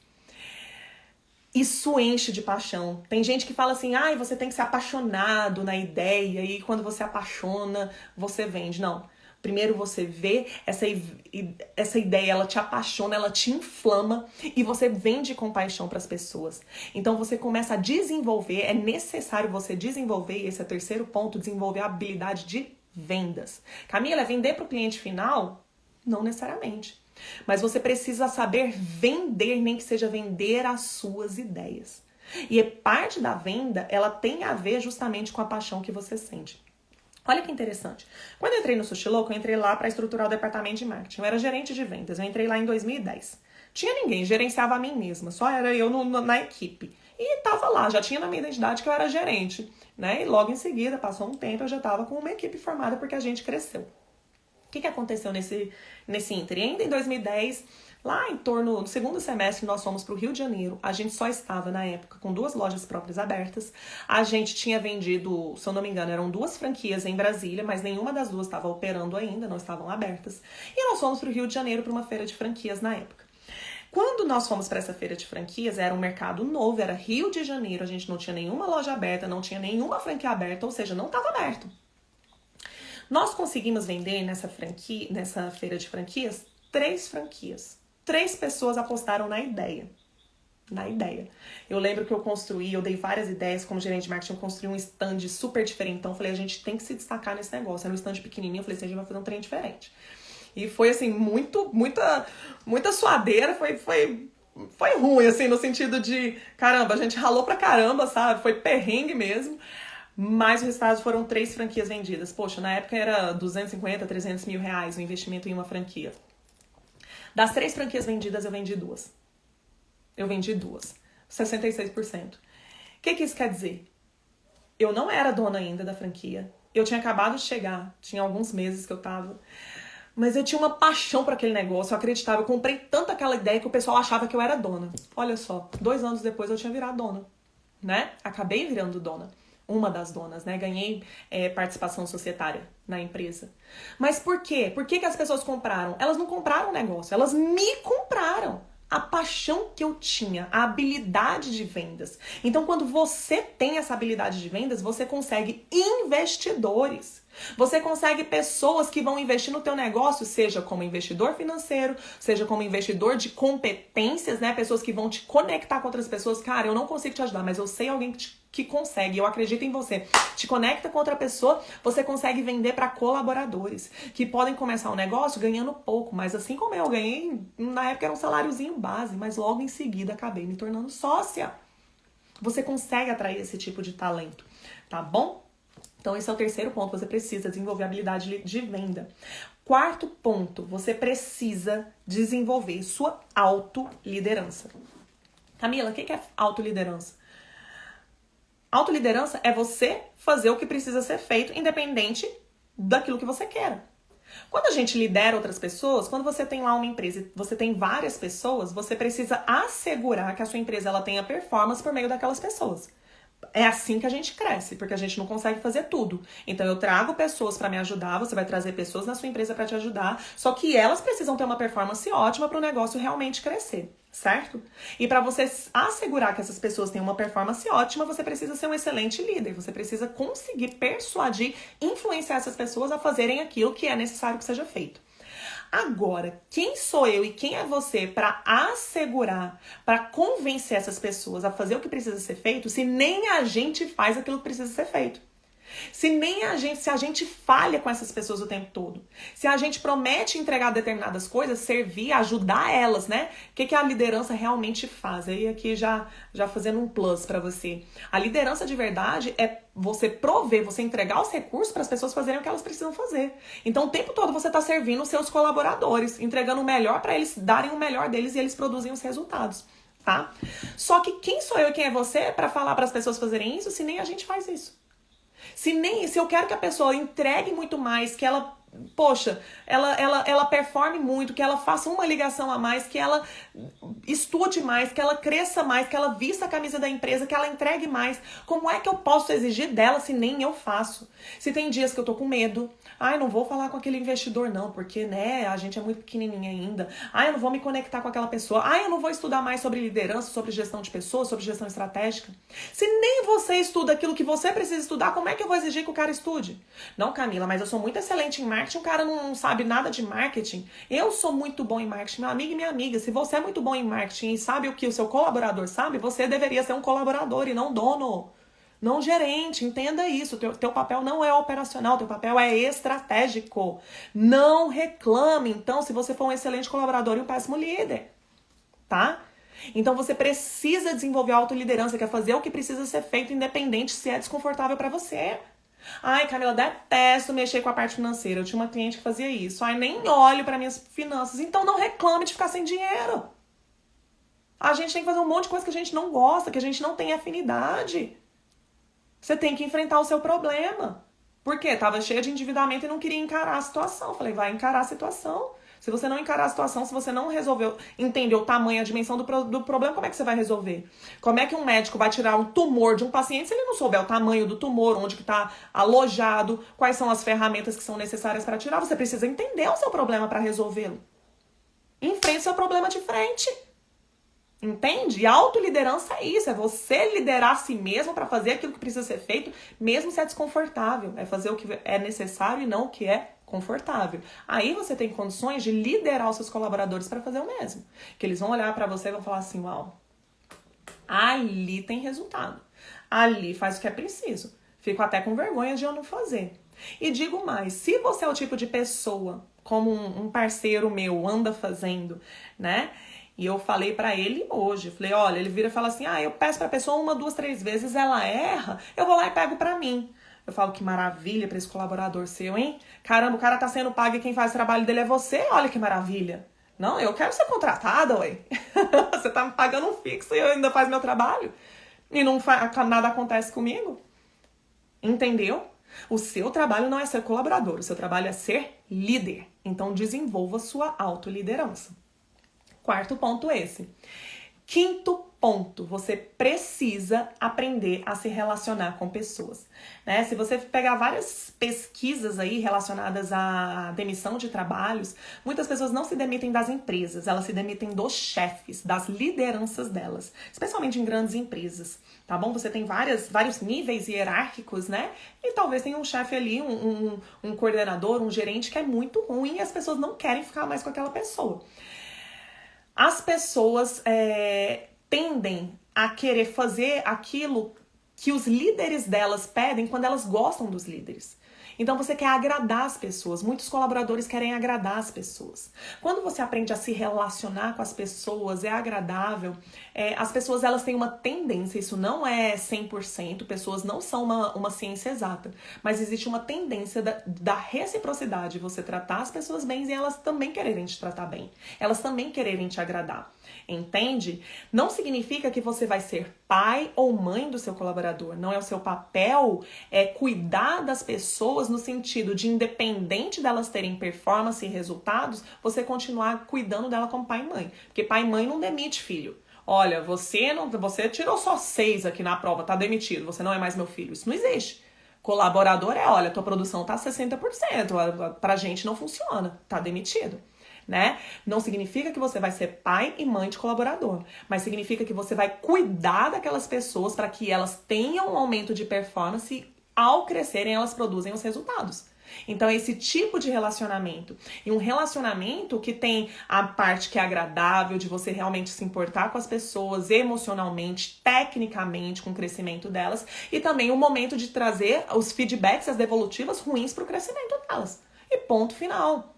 isso enche de paixão. Tem gente que fala assim, você tem que ser apaixonado na ideia e quando você apaixona, você vende. Não. Primeiro você vê essa ideia, ela te apaixona, ela te inflama e você vende com paixão para as pessoas. Então você começa a desenvolver, é necessário você desenvolver, e esse é o terceiro ponto, desenvolver a habilidade de vendas. Camila, é vender para o cliente final? Não necessariamente. Mas você precisa saber vender, nem que seja vender as suas ideias. E parte da venda, ela tem a ver justamente com a paixão que você sente. Olha que interessante. Quando eu entrei no Sushi Louco, eu entrei lá para estruturar o departamento de marketing. Eu era gerente de vendas, eu entrei lá em 2010. Tinha ninguém, gerenciava a mim mesma, só era eu na equipe. E tava lá, já tinha na minha identidade que eu era gerente, né? E logo em seguida, passou um tempo, eu já tava com uma equipe formada porque a gente cresceu. O que aconteceu nesse ínter? Ainda em 2010, lá em torno do segundo semestre, nós fomos para o Rio de Janeiro. A gente só estava, na época, com 2 lojas próprias abertas. A gente tinha vendido, se eu não me engano, eram 2 franquias em Brasília, mas nenhuma das 2 estava operando ainda, não estavam abertas. E nós fomos para o Rio de Janeiro para uma feira de franquias na época. Quando nós fomos para essa feira de franquias, era um mercado novo, era Rio de Janeiro, a gente não tinha nenhuma loja aberta, não tinha nenhuma franquia aberta, ou seja, não estava aberto. Nós conseguimos vender nessa feira de franquias 3 franquias. 3 pessoas apostaram na ideia. Eu lembro que eu dei várias ideias como gerente de marketing, eu construí um stand super diferentão. Falei, a gente tem que se destacar nesse negócio. Era um stand pequenininho, eu falei, a gente vai fazer um trem diferente. E foi assim, muita suadeira, foi ruim, assim, no sentido de, caramba, a gente ralou pra caramba, sabe? Foi perrengue mesmo. Mas os resultados foram 3 franquias vendidas. Poxa, na época era 250, 300 mil reais o investimento em uma franquia. Das 3 franquias vendidas, eu vendi 2. 66%. O que isso quer dizer? Eu não era dona ainda da franquia. Eu tinha acabado de chegar. Tinha alguns meses que eu tava. Mas eu tinha uma paixão por aquele negócio. Eu acreditava. Eu comprei tanto aquela ideia que o pessoal achava que eu era dona. Olha só. 2 anos depois eu tinha virado dona. Né? Acabei virando dona. Uma das donas, né? Ganhei participação societária na empresa. Mas por quê? Por que as pessoas compraram? Elas não compraram o negócio, elas me compraram. A paixão que eu tinha, a habilidade de vendas. Então, quando você tem essa habilidade de vendas, você consegue investidores. Você consegue pessoas que vão investir no teu negócio, seja como investidor financeiro, seja como investidor de competências, né? Pessoas que vão te conectar com outras pessoas. Cara, eu não consigo te ajudar, mas eu sei alguém que consegue, eu acredito em você. Te conecta com outra pessoa, você consegue vender para colaboradores, que podem começar um negócio ganhando pouco, mas assim como eu ganhei, na época era um saláriozinho base, mas logo em seguida acabei me tornando sócia. Você consegue atrair esse tipo de talento, tá bom? Então esse é o terceiro ponto, você precisa desenvolver a habilidade de venda. 4º ponto, você precisa desenvolver sua autoliderança. Camila, o que é autoliderança? Autoliderança é você fazer o que precisa ser feito, independente daquilo que você quer. Quando a gente lidera outras pessoas, quando você tem lá uma empresa e você tem várias pessoas, você precisa assegurar que a sua empresa ela tenha performance por meio daquelas pessoas. É assim que a gente cresce, porque a gente não consegue fazer tudo. Então eu trago pessoas para me ajudar, você vai trazer pessoas na sua empresa para te ajudar, só que elas precisam ter uma performance ótima para o negócio realmente crescer, certo? E para você assegurar que essas pessoas tenham uma performance ótima, você precisa ser um excelente líder, você precisa conseguir persuadir, influenciar essas pessoas a fazerem aquilo que é necessário que seja feito. Agora, quem sou eu e quem é você para assegurar, para convencer essas pessoas a fazer o que precisa ser feito, se nem a gente faz aquilo que precisa ser feito? Se a gente falha com essas pessoas o tempo todo, se a gente promete entregar determinadas coisas, servir, ajudar elas, né? O que a liderança realmente faz? Aí aqui já fazendo um plus pra você. A liderança de verdade é você prover, você entregar os recursos para as pessoas fazerem o que elas precisam fazer. Então o tempo todo você tá servindo os seus colaboradores, entregando o melhor para eles darem o melhor deles e eles produzem os resultados, tá? Só que quem sou eu e quem é você para falar para as pessoas fazerem isso se nem a gente faz isso? Se eu quero que a pessoa entregue muito mais, que ela, poxa, ela performe muito, que ela faça uma ligação a mais, que ela estude mais, que ela cresça mais, que ela vista a camisa da empresa, que ela entregue mais, como é que eu posso exigir dela se nem eu faço? Se tem dias que eu tô com medo, ai, não vou falar com aquele investidor não, porque, né, a gente é muito pequenininha ainda, ai, eu não vou me conectar com aquela pessoa, ai, eu não vou estudar mais sobre liderança, sobre gestão de pessoas, sobre gestão estratégica. Se nem você estuda aquilo que você precisa estudar, como é que eu vou exigir que o cara estude? Não, Camila, mas eu sou muito excelente em marketing, o cara não sabe nada de marketing. Eu sou muito bom em marketing, meu amigo e minha amiga, se você é muito bom em marketing e sabe o que o seu colaborador sabe, você deveria ser um colaborador e não dono. Não gerente, entenda isso. Teu papel não é operacional, teu papel é estratégico. Não reclame, então, se você for um excelente colaborador e um péssimo líder, tá? Então você precisa desenvolver a autoliderança, que é fazer o que precisa ser feito, independente se é desconfortável para você. Ai, Camila, detesto mexer com a parte financeira. Eu tinha uma cliente que fazia isso. Ai, nem olho para minhas finanças. Então não reclame de ficar sem dinheiro. A gente tem que fazer um monte de coisa que a gente não gosta, que a gente não tem afinidade. Você tem que enfrentar o seu problema. Por quê? Tava cheia de endividamento e não queria encarar a situação. Falei, vai encarar a situação. Se você não encarar a situação, se você não resolveu, entender o tamanho, a dimensão do problema, como é que você vai resolver? Como é que um médico vai tirar um tumor de um paciente se ele não souber o tamanho do tumor, onde que está alojado, quais são as ferramentas que são necessárias para tirar? Você precisa entender o seu problema para resolvê-lo. Enfrente seu problema de frente. Entende? E a autoliderança é isso, é você liderar a si mesmo para fazer aquilo que precisa ser feito, mesmo se é desconfortável. É fazer o que é necessário e não o que é confortável. Aí você tem condições de liderar os seus colaboradores para fazer o mesmo. Que eles vão olhar para você e vão falar assim, uau, ali tem resultado. Ali faz o que é preciso. Fico até com vergonha de eu não fazer. E digo mais, se você é o tipo de pessoa, como um parceiro meu anda fazendo, né? E eu falei pra ele hoje, falei, olha, ele vira e fala assim, eu peço pra pessoa 1, 2, 3 vezes, ela erra, eu vou lá e pego pra mim. Eu falo, que maravilha pra esse colaborador seu, hein? Caramba, o cara tá sendo pago e quem faz o trabalho dele é você, olha que maravilha. Não, eu quero ser contratada, ué. Você tá me pagando um fixo e eu ainda faço meu trabalho? E nada acontece comigo? Entendeu? O seu trabalho não é ser colaborador, o seu trabalho é ser líder. Então desenvolva sua autoliderança. Quarto ponto esse. Quinto ponto, você precisa aprender a se relacionar com pessoas, né? Se você pegar várias pesquisas aí relacionadas à demissão de trabalhos, muitas pessoas não se demitem das empresas, elas se demitem dos chefes, das lideranças delas, especialmente em grandes empresas, tá bom? Você tem vários níveis hierárquicos, né? E talvez tenha um chefe ali, um coordenador, um gerente que é muito ruim e as pessoas não querem ficar mais com aquela pessoa. As pessoas tendem a querer fazer aquilo que os líderes delas pedem quando elas gostam dos líderes. Então você quer agradar as pessoas, muitos colaboradores querem agradar as pessoas. Quando você aprende a se relacionar com as pessoas, é agradável, as pessoas elas têm uma tendência, isso não é 100%, pessoas não são uma ciência exata, mas existe uma tendência da reciprocidade, você tratar as pessoas bem e elas também quererem te tratar bem, elas também quererem te agradar. Entende? Não significa que você vai ser pai ou mãe do seu colaborador. Não é o seu papel cuidar das pessoas no sentido de, independente delas terem performance e resultados, você continuar cuidando dela como pai e mãe. Porque pai e mãe não demite filho. Olha, você tirou só 6 aqui na prova, tá demitido, você não é mais meu filho. Isso não existe. Colaborador olha, tua produção tá 60%, pra gente não funciona, tá demitido. Né? Não significa que você vai ser pai e mãe de colaborador, mas significa que você vai cuidar daquelas pessoas para que elas tenham um aumento de performance e ao crescerem elas produzem os resultados. Então, esse tipo de relacionamento. E um relacionamento que tem a parte que é agradável, de você realmente se importar com as pessoas, emocionalmente, tecnicamente, com o crescimento delas. E também o momento de trazer os feedbacks, as devolutivas ruins para o crescimento delas. E ponto final.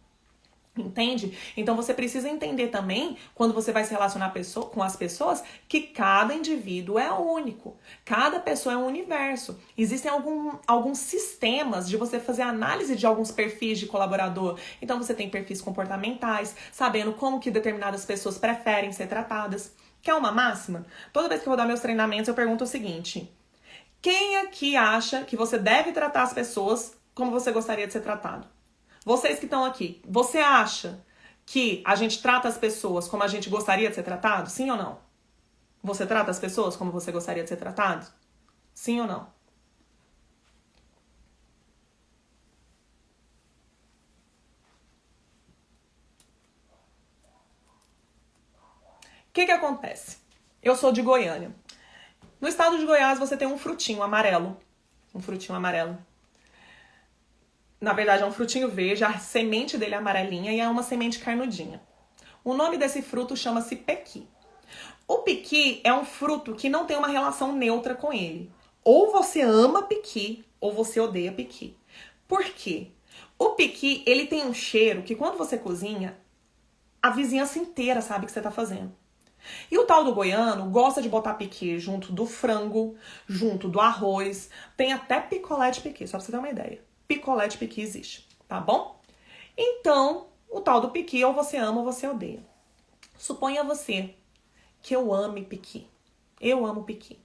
Entende? Então você precisa entender também, quando você vai se relacionar com as pessoas, que cada indivíduo é único. Cada pessoa é um universo. Existem alguns sistemas de você fazer análise de alguns perfis de colaborador. Então você tem perfis comportamentais, sabendo como que determinadas pessoas preferem ser tratadas. Quer uma máxima? Toda vez que eu vou dar meus treinamentos, eu pergunto o seguinte: quem aqui acha que você deve tratar as pessoas como você gostaria de ser tratado? Vocês que estão aqui, você acha que a gente trata as pessoas como a gente gostaria de ser tratado? Sim ou não? Você trata as pessoas como você gostaria de ser tratado? Sim ou não? O que acontece? Eu sou de Goiânia. No estado de Goiás você tem um frutinho amarelo. Um frutinho amarelo. Na verdade, é um frutinho verde, a semente dele é amarelinha e é uma semente carnudinha. O nome desse fruto chama-se pequi. O pequi é um fruto que não tem uma relação neutra com ele. Ou você ama pequi, ou você odeia pequi. Por quê? O pequi, ele tem um cheiro que quando você cozinha, a vizinhança inteira sabe o que você está fazendo. E o tal do goiano gosta de botar pequi junto do frango, junto do arroz. Tem até picolé de pequi, só pra você ter uma ideia. Picolé de pequi existe, tá bom? Então, o tal do pequi, ou você ama ou você odeia. Suponha você que eu ame pequi. Eu amo pequi.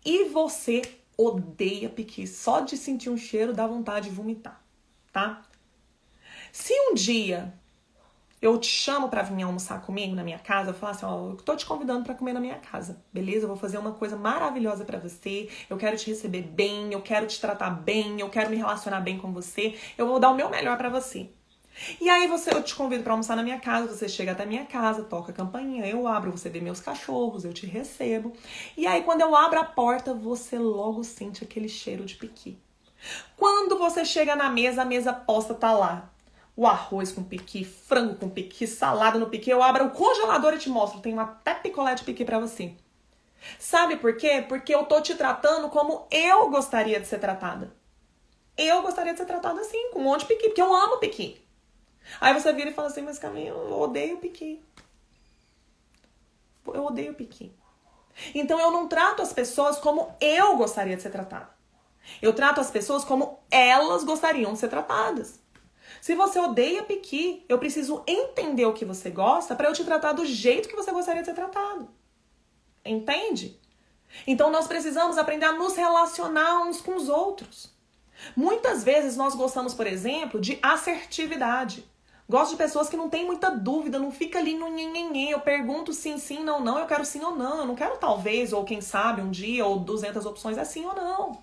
E você odeia pequi. Só de sentir um cheiro dá vontade de vomitar, tá? Se um dia eu te chamo pra vir almoçar comigo na minha casa, eu falo assim, ó, eu tô te convidando pra comer na minha casa, beleza? Eu vou fazer uma coisa maravilhosa pra você, eu quero te receber bem, eu quero te tratar bem, eu quero me relacionar bem com você, eu vou dar o meu melhor pra você. E aí eu te convido pra almoçar na minha casa, você chega até a minha casa, toca a campainha, eu abro, você vê meus cachorros, eu te recebo. E aí quando eu abro a porta, você logo sente aquele cheiro de pequi. Quando você chega na mesa, a mesa posta tá lá. O arroz com pequi, frango com pequi, salada no pequi. Eu abro o congelador e te mostro. Tem até picolé de pequi pra você. Sabe por quê? Porque eu tô te tratando como eu gostaria de ser tratada. Eu gostaria de ser tratada assim, com um monte de pequi, porque eu amo pequi. Aí você vira e fala assim, mas Camila, eu odeio pequi. Eu odeio pequi. Então eu não trato as pessoas como eu gostaria de ser tratada. Eu trato as pessoas como elas gostariam de ser tratadas. Se você odeia pequi, eu preciso entender o que você gosta para eu te tratar do jeito que você gostaria de ser tratado. Entende? Então nós precisamos aprender a nos relacionar uns com os outros. Muitas vezes nós gostamos, por exemplo, de assertividade. Gosto de pessoas que não têm muita dúvida, não fica ali no nhenhenhen. Eu pergunto sim, sim, não, não, eu quero sim ou não. Eu não quero talvez, ou quem sabe, um dia, ou 200 opções, é sim ou não.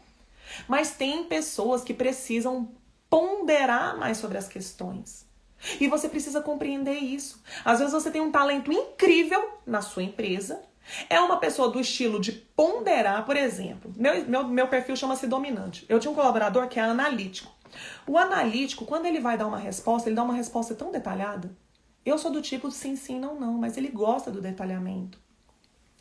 Mas tem pessoas que precisam ponderar mais sobre as questões. E você precisa compreender isso. Às vezes você tem um talento incrível na sua empresa. É uma pessoa do estilo de ponderar, por exemplo. Meu perfil chama-se dominante. Eu tinha um colaborador que é analítico. O analítico, quando ele vai dar uma resposta, ele dá uma resposta tão detalhada. Eu sou do tipo sim, sim, não, não. Mas ele gosta do detalhamento.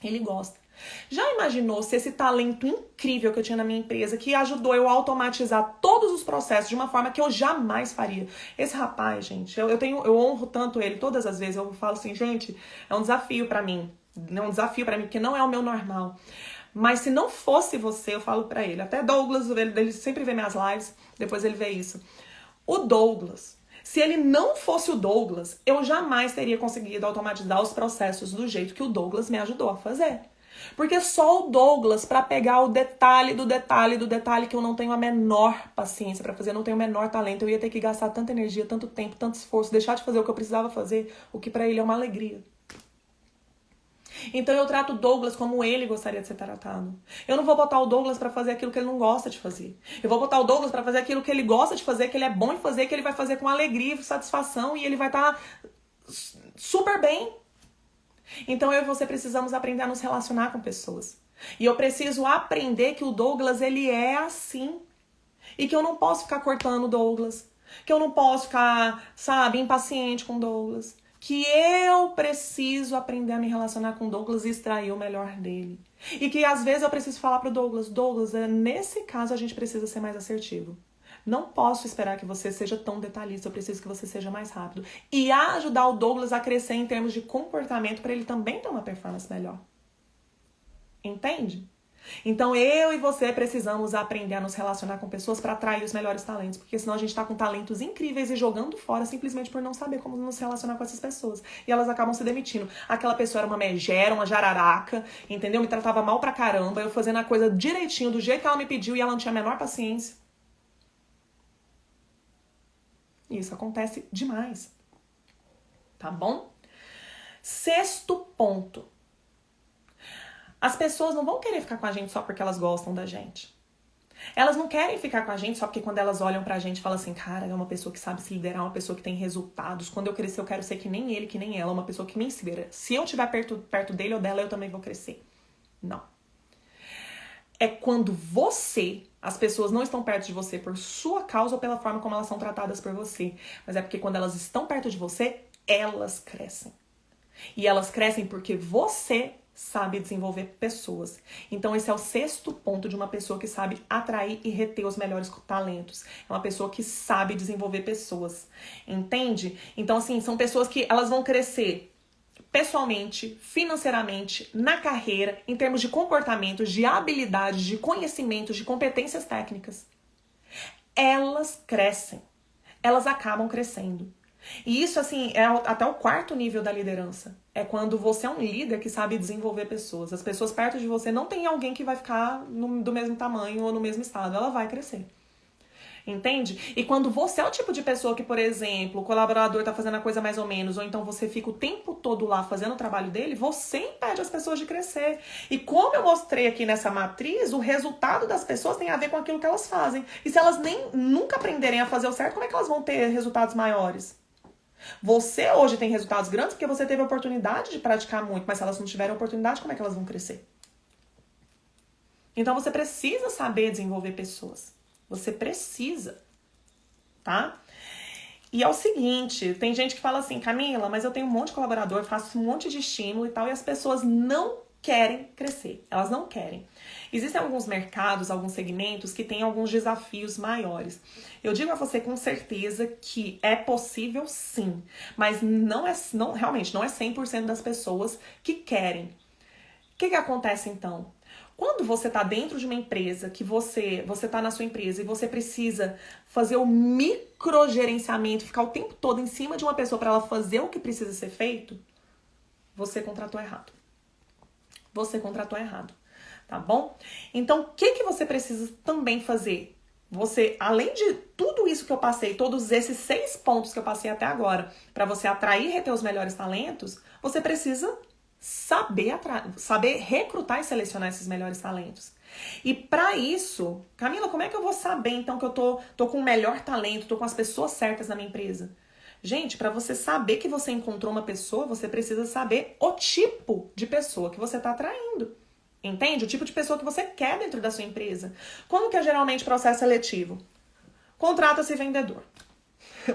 Ele gosta. Já imaginou se esse talento incrível que eu tinha na minha empresa, que ajudou eu a automatizar todos os processos de uma forma que eu jamais faria? Esse rapaz, gente, eu honro tanto ele todas as vezes. Eu falo assim, gente, é um desafio pra mim. É um desafio pra mim, porque não é o meu normal. Mas se não fosse você, eu falo pra ele. Até Douglas, ele sempre vê minhas lives, depois ele vê isso. O Douglas, se ele não fosse o Douglas, eu jamais teria conseguido automatizar os processos do jeito que o Douglas me ajudou a fazer. Porque só o Douglas, para pegar o detalhe do detalhe do detalhe que eu não tenho a menor paciência para fazer, não tenho o menor talento, eu ia ter que gastar tanta energia, tanto tempo, tanto esforço, deixar de fazer o que eu precisava fazer, o que para ele é uma alegria. Então eu trato o Douglas como ele gostaria de ser tratado. Eu não vou botar o Douglas para fazer aquilo que ele não gosta de fazer. Eu vou botar o Douglas para fazer aquilo que ele gosta de fazer, que ele é bom em fazer, que ele vai fazer com alegria e satisfação e ele vai estar super bem. Então eu e você precisamos aprender a nos relacionar com pessoas. E eu preciso aprender que o Douglas, ele é assim. E que eu não posso ficar cortando o Douglas. Que eu não posso ficar, sabe, impaciente com o Douglas. Que eu preciso aprender a me relacionar com o Douglas e extrair o melhor dele. E que às vezes eu preciso falar pro Douglas, nesse caso a gente precisa ser mais assertivo. Não posso esperar que você seja tão detalhista, eu preciso que você seja mais rápido. E ajudar o Douglas a crescer em termos de comportamento para ele também ter uma performance melhor. Entende? Então eu e você precisamos aprender a nos relacionar com pessoas para atrair os melhores talentos, porque senão a gente tá com talentos incríveis e jogando fora simplesmente por não saber como nos relacionar com essas pessoas. E elas acabam se demitindo. Aquela pessoa era uma megera, uma jararaca, entendeu? Me tratava mal pra caramba, eu fazendo a coisa direitinho, do jeito que ela me pediu e ela não tinha a menor paciência. Isso acontece demais. Tá bom? Sexto ponto. As pessoas não vão querer ficar com a gente só porque elas gostam da gente. Elas não querem ficar com a gente só porque quando elas olham pra gente falam assim, cara, é uma pessoa que sabe se liderar, uma pessoa que tem resultados. Quando eu crescer eu quero ser que nem ele, que nem ela, uma pessoa que me inspira. Se eu estiver perto dele ou dela, eu também vou crescer. Não. É quando as pessoas não estão perto de você por sua causa ou pela forma como elas são tratadas por você. Mas é porque quando elas estão perto de você, elas crescem. E elas crescem porque você sabe desenvolver pessoas. Então esse é o sexto ponto de uma pessoa que sabe atrair e reter os melhores talentos. É uma pessoa que sabe desenvolver pessoas. Entende? Então assim, são pessoas que elas vão crescer pessoalmente, financeiramente, na carreira, em termos de comportamentos, de habilidades, de conhecimentos, de competências técnicas. Elas crescem. Elas acabam crescendo. E isso, assim, é até o quarto nível da liderança. É quando você é um líder que sabe desenvolver pessoas. As pessoas perto de você não tem alguém que vai ficar do mesmo tamanho ou no mesmo estado. Ela vai crescer. Entende? E quando você é o tipo de pessoa que, por exemplo, o colaborador tá fazendo a coisa mais ou menos, ou então você fica o tempo todo lá fazendo o trabalho dele, você impede as pessoas de crescer. E como eu mostrei aqui nessa matriz, o resultado das pessoas tem a ver com aquilo que elas fazem. E se elas nunca aprenderem a fazer o certo, como é que elas vão ter resultados maiores? Você hoje tem resultados grandes porque você teve a oportunidade de praticar muito, mas se elas não tiverem oportunidade, como é que elas vão crescer? Então você precisa saber desenvolver pessoas. Você precisa, tá? E é o seguinte, tem gente que fala assim, Camila, mas eu tenho um monte de colaborador, faço um monte de estímulo e tal, e as pessoas não querem crescer. Elas não querem. Existem alguns mercados, alguns segmentos que têm alguns desafios maiores. Eu digo a você com certeza que é possível sim, mas realmente não é 100% das pessoas que querem. O que acontece então? Quando você está dentro de uma empresa, que você está na sua empresa e você precisa fazer o microgerenciamento, ficar o tempo todo em cima de uma pessoa para ela fazer o que precisa ser feito, você contratou errado. Você contratou errado, tá bom? Então, o que você precisa também fazer? Você, além de tudo isso que eu passei, todos esses 6 pontos que eu passei até agora, para você atrair e reter os melhores talentos, você precisa saber recrutar e selecionar esses melhores talentos. E para isso, Camila, como é que eu vou saber então que eu tô com o melhor talento, tô com as pessoas certas na minha empresa? Gente, para você saber que você encontrou uma pessoa, você precisa saber o tipo de pessoa que você tá atraindo. Entende? O tipo de pessoa que você quer dentro da sua empresa. Como que é geralmente processo seletivo? Contrata-se vendedor.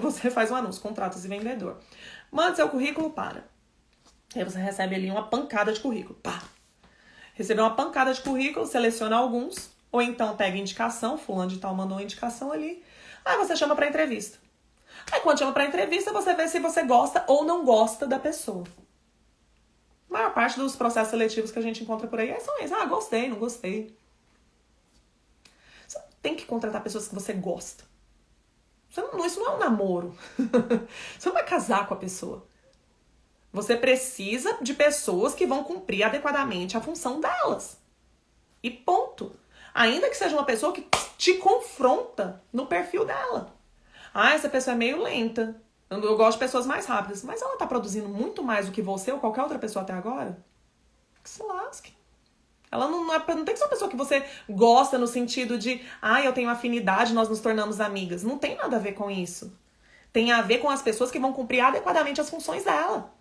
Você faz um anúncio, contrata-se vendedor. Manda seu currículo para. Aí você recebe ali uma pancada de currículo. Pá! Recebeu uma pancada de currículo, seleciona alguns, ou então pega indicação, fulano de tal mandou uma indicação ali. Aí você chama pra entrevista. Aí quando chama pra entrevista, você vê se você gosta ou não gosta da pessoa. A maior parte dos processos seletivos que a gente encontra por aí são esses. Ah, gostei, não gostei. Você tem que contratar pessoas que você gosta. Isso não é um namoro. Você não vai casar com a pessoa. Você precisa de pessoas que vão cumprir adequadamente a função delas. E ponto. Ainda que seja uma pessoa que te confronta no perfil dela. Ah, essa pessoa é meio lenta. Eu gosto de pessoas mais rápidas. Mas ela tá produzindo muito mais do que você ou qualquer outra pessoa até agora? Que se lasque. Ela não tem que ser uma pessoa que você gosta no sentido de eu tenho afinidade, nós nos tornamos amigas. Não tem nada a ver com isso. Tem a ver com as pessoas que vão cumprir adequadamente as funções dela.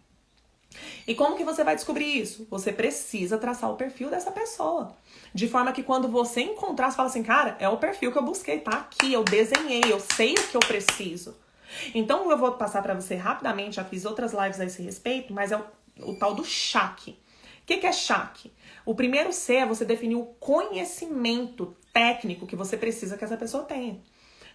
E como que você vai descobrir isso? Você precisa traçar o perfil dessa pessoa. De forma que quando você encontrar, você fala assim, cara, é o perfil que eu busquei, tá aqui, eu desenhei, eu sei o que eu preciso. Então eu vou passar para você rapidamente, já fiz outras lives a esse respeito, mas é o tal do CHAQ. O que é CHAQ? O primeiro C é você definir o conhecimento técnico que você precisa que essa pessoa tenha.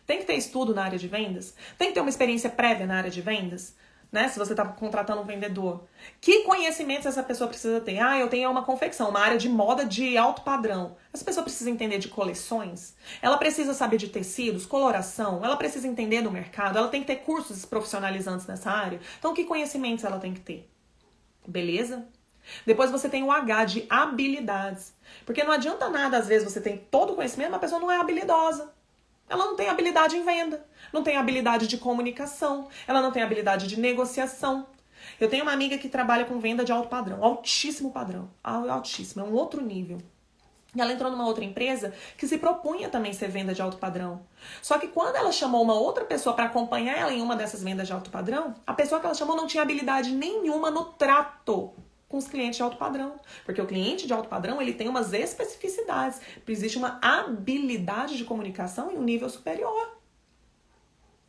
Tem que ter estudo na área de vendas? Tem que ter uma experiência prévia na área de vendas? Né? Se você está contratando um vendedor. Que conhecimentos essa pessoa precisa ter? Ah, eu tenho uma confecção, uma área de moda de alto padrão. Essa pessoa precisa entender de coleções? Ela precisa saber de tecidos, coloração? Ela precisa entender do mercado? Ela tem que ter cursos profissionalizantes nessa área? Então, que conhecimentos ela tem que ter? Beleza? Depois você tem o H de habilidades. Porque não adianta nada, às vezes, você tem todo o conhecimento, mas a pessoa não é habilidosa. Ela não tem habilidade em venda, não tem habilidade de comunicação, ela não tem habilidade de negociação. Eu tenho uma amiga que trabalha com venda de alto padrão, altíssimo padrão, altíssimo, é um outro nível. E ela entrou numa outra empresa que se propunha também ser venda de alto padrão. Só que quando ela chamou uma outra pessoa para acompanhar ela em uma dessas vendas de alto padrão, a pessoa que ela chamou não tinha habilidade nenhuma no trato com os clientes de alto padrão. Porque o cliente de alto padrão, ele tem umas especificidades. Existe uma habilidade de comunicação em um nível superior.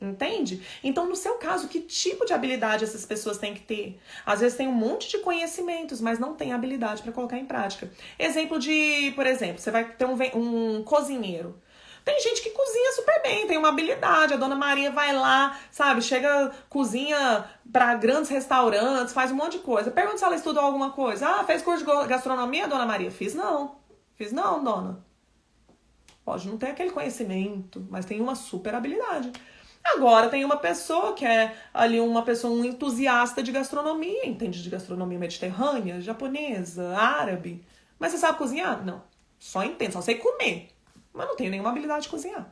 Entende? Então, no seu caso, que tipo de habilidade essas pessoas têm que ter? Às vezes tem um monte de conhecimentos, mas não tem habilidade para colocar em prática. Exemplo de, por exemplo, você vai ter um cozinheiro. Tem gente que cozinha super bem, tem uma habilidade. A dona Maria vai lá, sabe? Chega, cozinha para grandes restaurantes, faz um monte de coisa. Pergunta se ela estudou alguma coisa. Ah, fez curso de gastronomia, dona Maria? Fiz não, dona. Pode não ter aquele conhecimento, mas tem uma super habilidade. Agora tem uma pessoa que é ali um entusiasta de gastronomia, entende de gastronomia mediterrânea, japonesa, árabe. Mas você sabe cozinhar? Não. Só entendo, só sei comer. Mas não tenho nenhuma habilidade de cozinhar.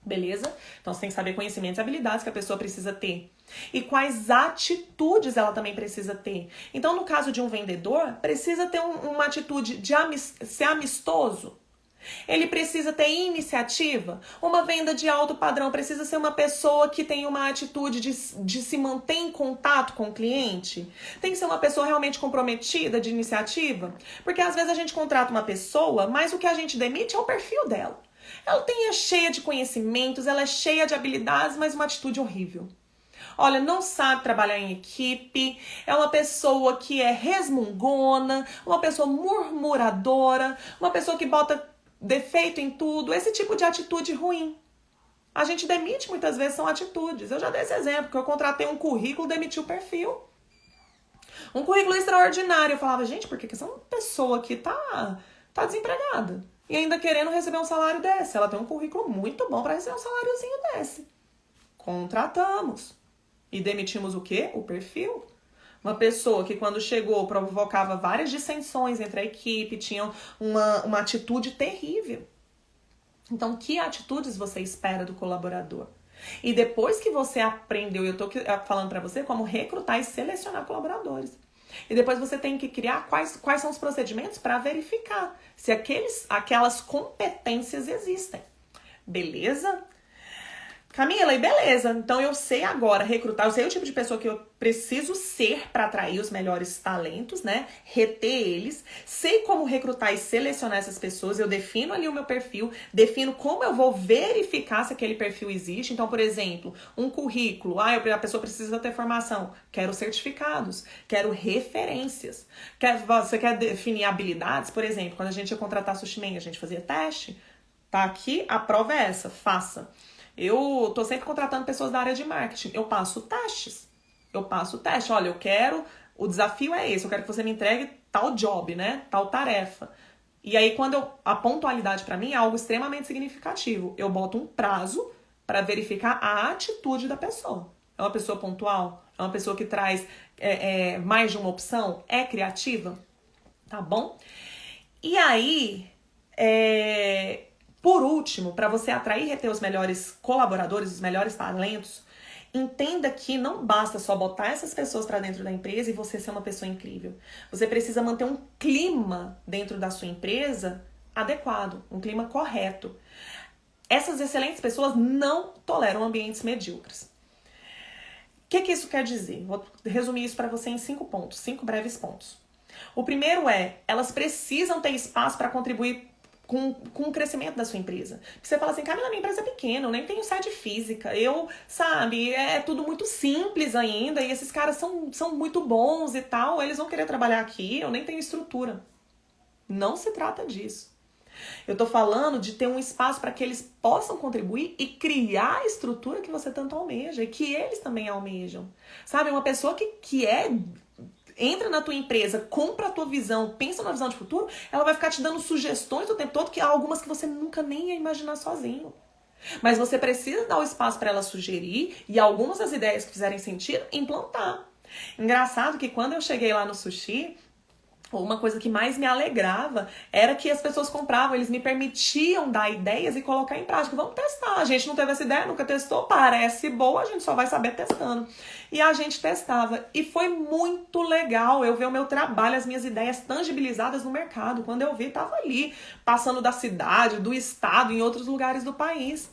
Beleza? Então você tem que saber conhecimentos e habilidades que a pessoa precisa ter. E quais atitudes ela também precisa ter. Então, no caso de um vendedor, precisa ter uma atitude de ser amistoso. Ele precisa ter iniciativa. Uma venda de alto padrão precisa ser uma pessoa que tem uma atitude de se manter em contato com o cliente. Tem que ser uma pessoa realmente comprometida, de iniciativa. Porque às vezes a gente contrata uma pessoa, mas o que a gente demite é o perfil dela. Ela é cheia de conhecimentos, ela é cheia de habilidades, mas uma atitude horrível. Olha, não sabe trabalhar em equipe, é uma pessoa que é resmungona, uma pessoa murmuradora, uma pessoa que bota defeito em tudo, esse tipo de atitude ruim. A gente demite muitas vezes, são atitudes. Eu já dei esse exemplo, que eu contratei um currículo, demiti o perfil. Um currículo extraordinário. Eu falava, gente, por que essa pessoa aqui tá desempregada? E ainda querendo receber um salário desse. Ela tem um currículo muito bom para receber um saláriozinho desse. Contratamos. E demitimos o quê? O perfil. Uma pessoa que quando chegou provocava várias dissensões entre a equipe, tinha uma atitude terrível. Então, que atitudes você espera do colaborador? E depois que você aprendeu, eu tô falando para você como recrutar e selecionar colaboradores. E depois você tem que criar quais são os procedimentos para verificar se aquelas competências existem. Beleza? Camila, e beleza, então eu sei agora recrutar, eu sei o tipo de pessoa que eu preciso ser para atrair os melhores talentos, né? Reter eles, sei como recrutar e selecionar essas pessoas, eu defino ali o meu perfil, defino como eu vou verificar se aquele perfil existe. Então, por exemplo, um currículo, a pessoa precisa ter formação, quero certificados, quero referências. Você quer definir habilidades? Por exemplo, quando a gente ia contratar sushi man, a gente fazia teste, tá aqui, a prova é essa, faça. Eu tô sempre contratando pessoas da área de marketing. Eu passo testes. Olha, o desafio é esse. Eu quero que você me entregue tal job, né? Tal tarefa. E aí, a pontualidade para mim é algo extremamente significativo. Eu boto um prazo para verificar a atitude da pessoa. É uma pessoa pontual? É uma pessoa que traz mais de uma opção? É criativa? Tá bom? E aí, por último, para você atrair e reter os melhores colaboradores, os melhores talentos, entenda que não basta só botar essas pessoas para dentro da empresa e você ser uma pessoa incrível. Você precisa manter um clima dentro da sua empresa adequado, um clima correto. Essas excelentes pessoas não toleram ambientes medíocres. que isso quer dizer? Vou resumir isso para você em 5 pontos, 5 breves pontos. O primeiro é, elas precisam ter espaço para contribuir com o crescimento da sua empresa. Porque você fala assim, Camila, minha empresa é pequena, eu nem tenho sede física, sabe, é tudo muito simples ainda, e esses caras são muito bons e tal, eles vão querer trabalhar aqui, eu nem tenho estrutura. Não se trata disso. Eu tô falando de ter um espaço para que eles possam contribuir e criar a estrutura que você tanto almeja e que eles também almejam. Sabe, uma pessoa que entra na tua empresa, compra a tua visão, pensa na visão de futuro, ela vai ficar te dando sugestões o tempo todo, que há algumas que você nunca nem ia imaginar sozinho. Mas você precisa dar o espaço para ela sugerir e algumas das ideias que fizerem sentido, implantar. Engraçado que quando eu cheguei lá no sushi, uma coisa que mais me alegrava era que as pessoas compravam, eles me permitiam dar ideias e colocar em prática. Vamos testar. A gente não teve essa ideia, nunca testou, parece boa, a gente só vai saber testando. E a gente testava. E foi muito legal eu ver o meu trabalho, as minhas ideias tangibilizadas no mercado. Quando eu vi, estava ali, passando da cidade, do estado, em outros lugares do país.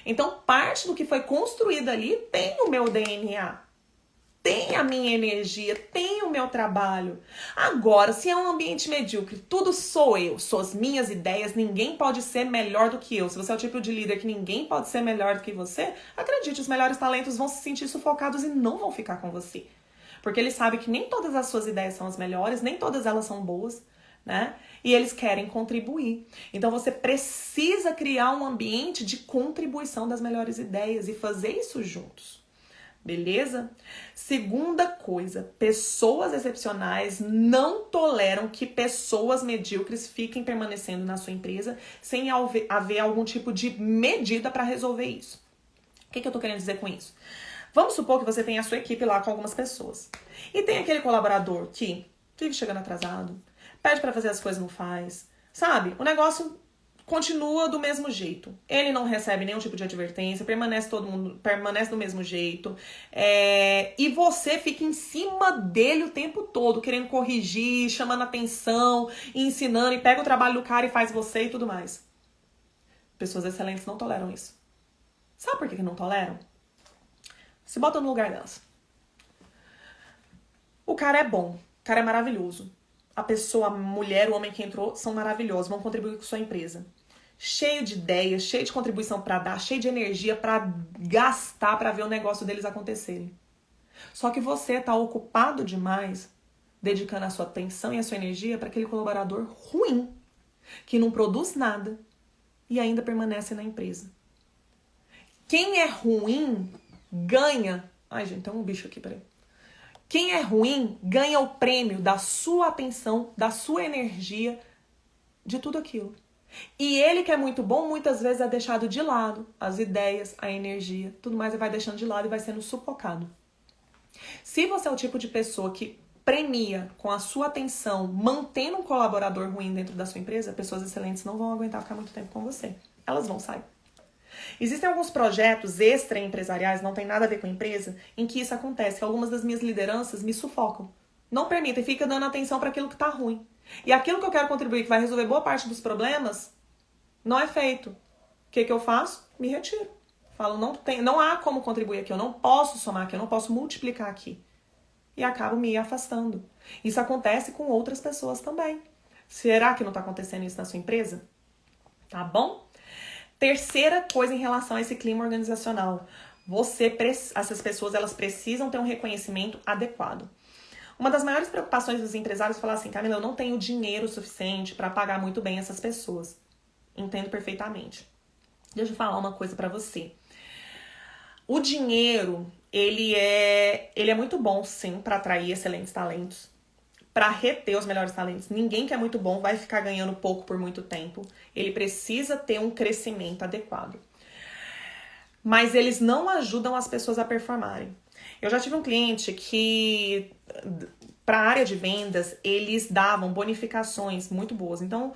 Então, parte do que foi construído ali tem o meu DNA. Tem a minha energia, tem o meu trabalho. Agora, se é um ambiente medíocre, tudo sou eu, sou as minhas ideias, ninguém pode ser melhor do que eu. Se você é o tipo de líder que ninguém pode ser melhor do que você, acredite, os melhores talentos vão se sentir sufocados e não vão ficar com você. Porque eles sabem que nem todas as suas ideias são as melhores, nem todas elas são boas, né? E eles querem contribuir. Então você precisa criar um ambiente de contribuição das melhores ideias e fazer isso juntos. Beleza? Segunda coisa, pessoas excepcionais não toleram que pessoas medíocres fiquem permanecendo na sua empresa sem haver algum tipo de medida para resolver isso. O que eu tô querendo dizer com isso? Vamos supor que você tem a sua equipe lá com algumas pessoas. E tem aquele colaborador que vive chegando atrasado, pede para fazer as coisas, não faz. Sabe? O negócio continua do mesmo jeito. Ele não recebe nenhum tipo de advertência, permanece do mesmo jeito. E você fica em cima dele o tempo todo, querendo corrigir, chamando atenção, ensinando, e pega o trabalho do cara e faz você e tudo mais. Pessoas excelentes não toleram isso. Sabe por que não toleram? Se bota no lugar delas. O cara é bom, o cara é maravilhoso. A pessoa, a mulher, o homem que entrou são maravilhosos, vão contribuir com sua empresa. Cheio de ideias, cheio de contribuição para dar, cheio de energia para gastar para ver o negócio deles acontecerem. Só que você tá ocupado demais, dedicando a sua atenção e a sua energia para aquele colaborador ruim, que não produz nada e ainda permanece na empresa. Quem é ruim ganha... Ai, gente, tem um bicho aqui, peraí. Quem é ruim ganha o prêmio da sua atenção, da sua energia, de tudo aquilo. E ele que é muito bom, muitas vezes é deixado de lado. As ideias, a energia, tudo mais, ele vai deixando de lado e vai sendo sufocado. Se você é o tipo de pessoa que premia com a sua atenção, mantendo um colaborador ruim dentro da sua empresa, pessoas excelentes não vão aguentar ficar muito tempo com você. Elas vão sair. Existem alguns projetos extra-empresariais, não tem nada a ver com a empresa, em que isso acontece, que algumas das minhas lideranças me sufocam. Não permitem, fica dando atenção para aquilo que está ruim. E aquilo que eu quero contribuir, que vai resolver boa parte dos problemas, não é feito. O que eu faço? Me retiro. Falo, não há como contribuir aqui, eu não posso somar aqui, eu não posso multiplicar aqui. E acabo me afastando. Isso acontece com outras pessoas também. Será que não está acontecendo isso na sua empresa? Tá bom? Terceira coisa em relação a esse clima organizacional. Essas pessoas, elas precisam ter um reconhecimento adequado. Uma das maiores preocupações dos empresários é falar assim, Camila, eu não tenho dinheiro suficiente para pagar muito bem essas pessoas. Entendo perfeitamente. Deixa eu falar uma coisa para você. O dinheiro, ele é muito bom, sim, para atrair excelentes talentos, para reter os melhores talentos. Ninguém que é muito bom vai ficar ganhando pouco por muito tempo. Ele precisa ter um crescimento adequado. Mas eles não ajudam as pessoas a performarem. Eu já tive um cliente que, para a área de vendas, eles davam bonificações muito boas. Então,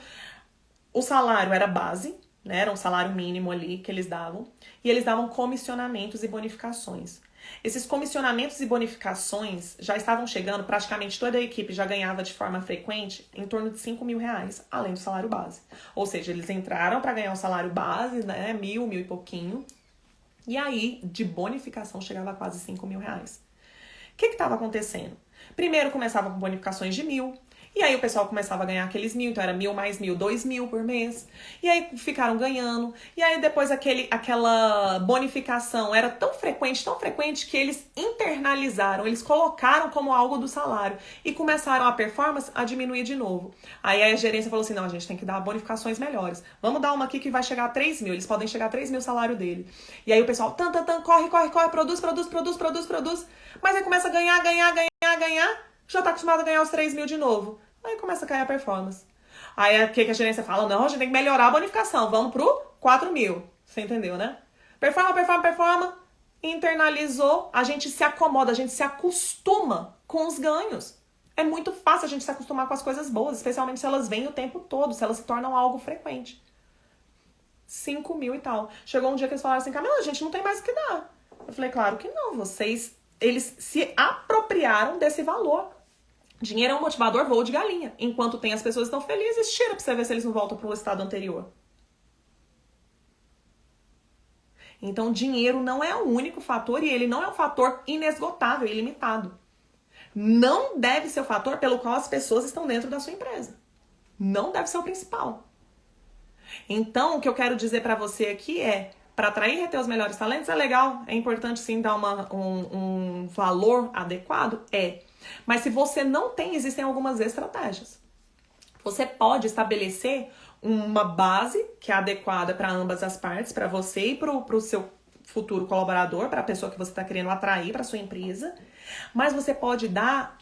o salário era base, né? Era um salário mínimo ali que eles davam. E eles davam comissionamentos e bonificações. Esses comissionamentos e bonificações já estavam chegando, praticamente toda a equipe já ganhava de forma frequente em torno de R$5.000, além do salário base. Ou seja, eles entraram para ganhar um salário base, né, mil e pouquinho, e aí de bonificação chegava a quase R$5.000. O que estava acontecendo? Primeiro começava com bonificações de 1.000, e aí o pessoal começava a ganhar aqueles 1.000, então era 1.000 mais 1.000, 2.000 por mês. E aí ficaram ganhando. E aí depois aquela bonificação era tão frequente que eles internalizaram, eles colocaram como algo do salário. E começaram a performance a diminuir de novo. Aí a gerência falou assim, não, a gente tem que dar bonificações melhores. Vamos dar uma aqui que vai chegar a 3.000, eles podem chegar a 3.000 o salário dele. E aí o pessoal, corre, produz. Mas aí começa a ganhar, já tá acostumado a ganhar os 3.000 de novo. Aí começa a cair a performance. Aí o que a gerência fala? Não, a gente tem que melhorar a bonificação. Vamos pro 4.000. Você entendeu, né? Performa. Internalizou. A gente se acomoda, a gente se acostuma com os ganhos. É muito fácil a gente se acostumar com as coisas boas, especialmente se elas vêm o tempo todo, se elas se tornam algo frequente. 5.000 e tal. Chegou um dia que eles falaram assim, Camila, a gente não tem mais o que dar. Eu falei, claro que não. Eles se apropriaram desse valor. Dinheiro é um motivador, voo de galinha. Enquanto tem as pessoas que estão felizes, tira pra você ver se eles não voltam pro estado anterior. Então, dinheiro não é o único fator e ele não é um fator inesgotável, ilimitado. Não deve ser o fator pelo qual as pessoas estão dentro da sua empresa. Não deve ser o principal. Então, o que eu quero dizer pra você aqui é, para atrair e reter os melhores talentos é legal, é importante sim dar um valor adequado, Mas se você não tem, existem algumas estratégias. Você pode estabelecer uma base que é adequada para ambas as partes, para você e para o seu futuro colaborador, para a pessoa que você está querendo atrair para sua empresa. Mas você pode dar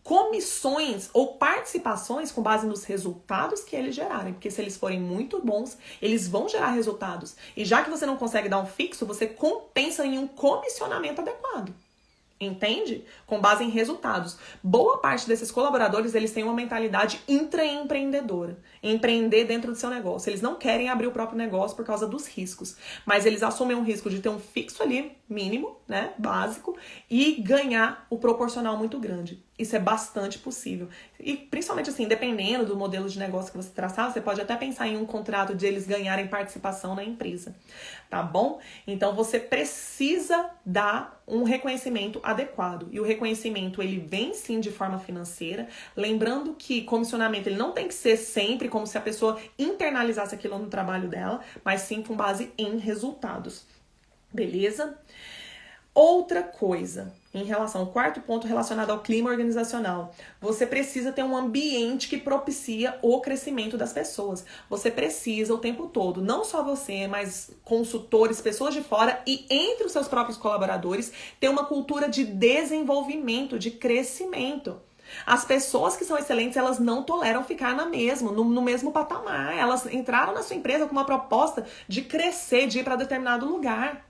comissões ou participações com base nos resultados que eles gerarem. Porque se eles forem muito bons, eles vão gerar resultados. E já que você não consegue dar um fixo, você compensa em um comissionamento adequado. Entende? Com base em resultados. Boa parte desses colaboradores, eles têm uma mentalidade intraempreendedora. Empreender dentro do seu negócio. Eles não querem abrir o próprio negócio por causa dos riscos. Mas eles assumem um risco de ter um fixo ali, mínimo, né? Básico. E ganhar o proporcional muito grande. Isso é bastante possível. E principalmente assim, dependendo do modelo de negócio que você traçar, você pode até pensar em um contrato de eles ganharem participação na empresa. Tá bom? Então você precisa dar um reconhecimento adequado. E o reconhecimento, ele vem sim de forma financeira. Lembrando que comissionamento, ele não tem que ser sempre como se a pessoa internalizasse aquilo no trabalho dela, mas sim com base em resultados. Beleza? Outra coisa, em relação ao quarto ponto relacionado ao clima organizacional, você precisa ter um ambiente que propicia o crescimento das pessoas. Você precisa o tempo todo, não só você, mas consultores, pessoas de fora e entre os seus próprios colaboradores, ter uma cultura de desenvolvimento, de crescimento. As pessoas que são excelentes, elas não toleram ficar no mesmo patamar. Elas entraram na sua empresa com uma proposta de crescer, de ir para determinado lugar.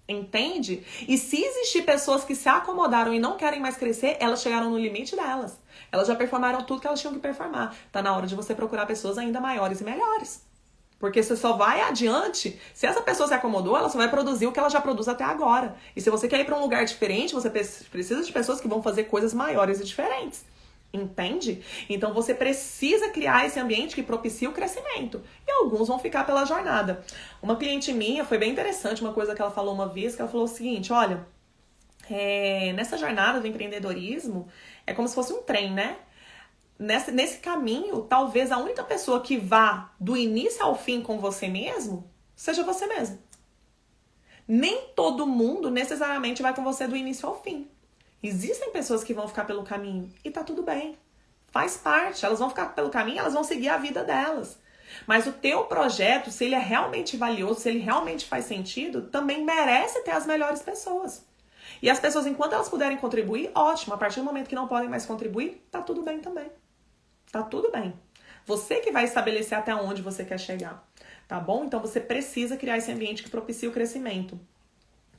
Entende? E se existir pessoas que se acomodaram e não querem mais crescer, elas chegaram no limite delas. Elas já performaram tudo que elas tinham que performar. Tá na hora de você procurar pessoas ainda maiores e melhores. Porque você só vai adiante, se essa pessoa se acomodou, ela só vai produzir o que ela já produz até agora. E se você quer ir para um lugar diferente, você precisa de pessoas que vão fazer coisas maiores e diferentes. Entende? Então você precisa criar esse ambiente que propicia o crescimento. E alguns vão ficar pela jornada. Uma cliente minha, foi bem interessante uma coisa que ela falou uma vez, que ela falou o seguinte, olha, nessa jornada do empreendedorismo, é como se fosse um trem, né? Nesse caminho, talvez a única pessoa que vá do início ao fim com você mesmo, seja você mesmo. Nem todo mundo necessariamente vai com você do início ao fim. Existem pessoas que vão ficar pelo caminho e tá tudo bem. Faz parte, elas vão ficar pelo caminho, elas vão seguir a vida delas. Mas o teu projeto, se ele é realmente valioso, se ele realmente faz sentido, também merece ter as melhores pessoas. E as pessoas, enquanto elas puderem contribuir, ótimo. A partir do momento que não podem mais contribuir, tá tudo bem também. Tá tudo bem. Você que vai estabelecer até onde você quer chegar, tá bom? Então você precisa criar esse ambiente que propicie o crescimento.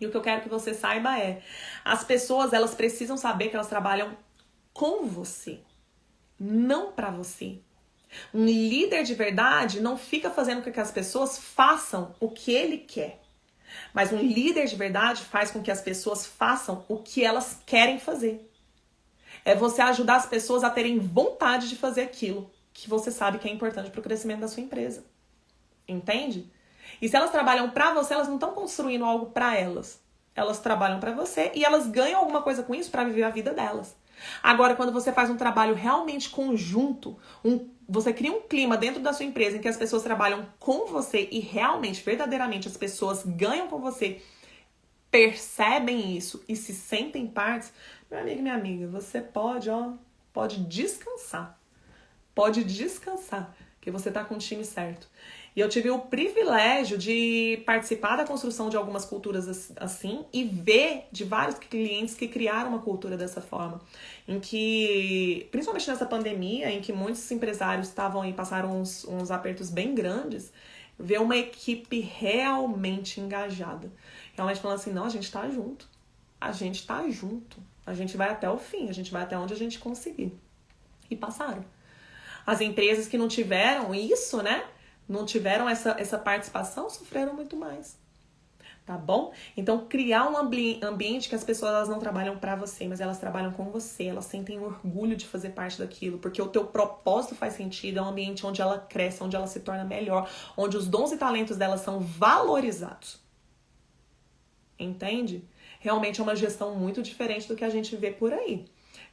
E o que eu quero que você saiba é, as pessoas, elas precisam saber que elas trabalham com você, não pra você. Um líder de verdade não fica fazendo com que as pessoas façam o que ele quer. Mas um líder de verdade faz com que as pessoas façam o que elas querem fazer. É você ajudar as pessoas a terem vontade de fazer aquilo que você sabe que é importante para o crescimento da sua empresa. Entende? E se elas trabalham pra você, elas não estão construindo algo pra elas. elas trabalham para você e elas ganham alguma coisa com isso para viver a vida delas. Agora, quando você faz um trabalho realmente conjunto, você cria um clima dentro da sua empresa em que as pessoas trabalham com você e realmente, verdadeiramente, as pessoas ganham com você, percebem isso e se sentem partes, meu amigo e minha amiga, você pode descansar. Pode descansar, que você tá com o time certo. E eu tive o privilégio de participar da construção de algumas culturas assim e ver de vários clientes que criaram uma cultura dessa forma. Em que, principalmente nessa pandemia, em que muitos empresários estavam aí, passaram uns apertos bem grandes, ver uma equipe realmente engajada. Realmente falando assim, não, a gente tá junto. A gente tá junto. A gente vai até o fim, a gente vai até onde a gente conseguir. E passaram. As empresas que não tiveram isso, né? Não tiveram essa participação, sofreram muito mais. Tá bom? Então, criar um ambiente que as pessoas elas não trabalham pra você, mas elas trabalham com você. Elas sentem orgulho de fazer parte daquilo, porque o teu propósito faz sentido. É um ambiente onde ela cresce, onde ela se torna melhor, onde os dons e talentos dela são valorizados. Entende? Realmente é uma gestão muito diferente do que a gente vê por aí.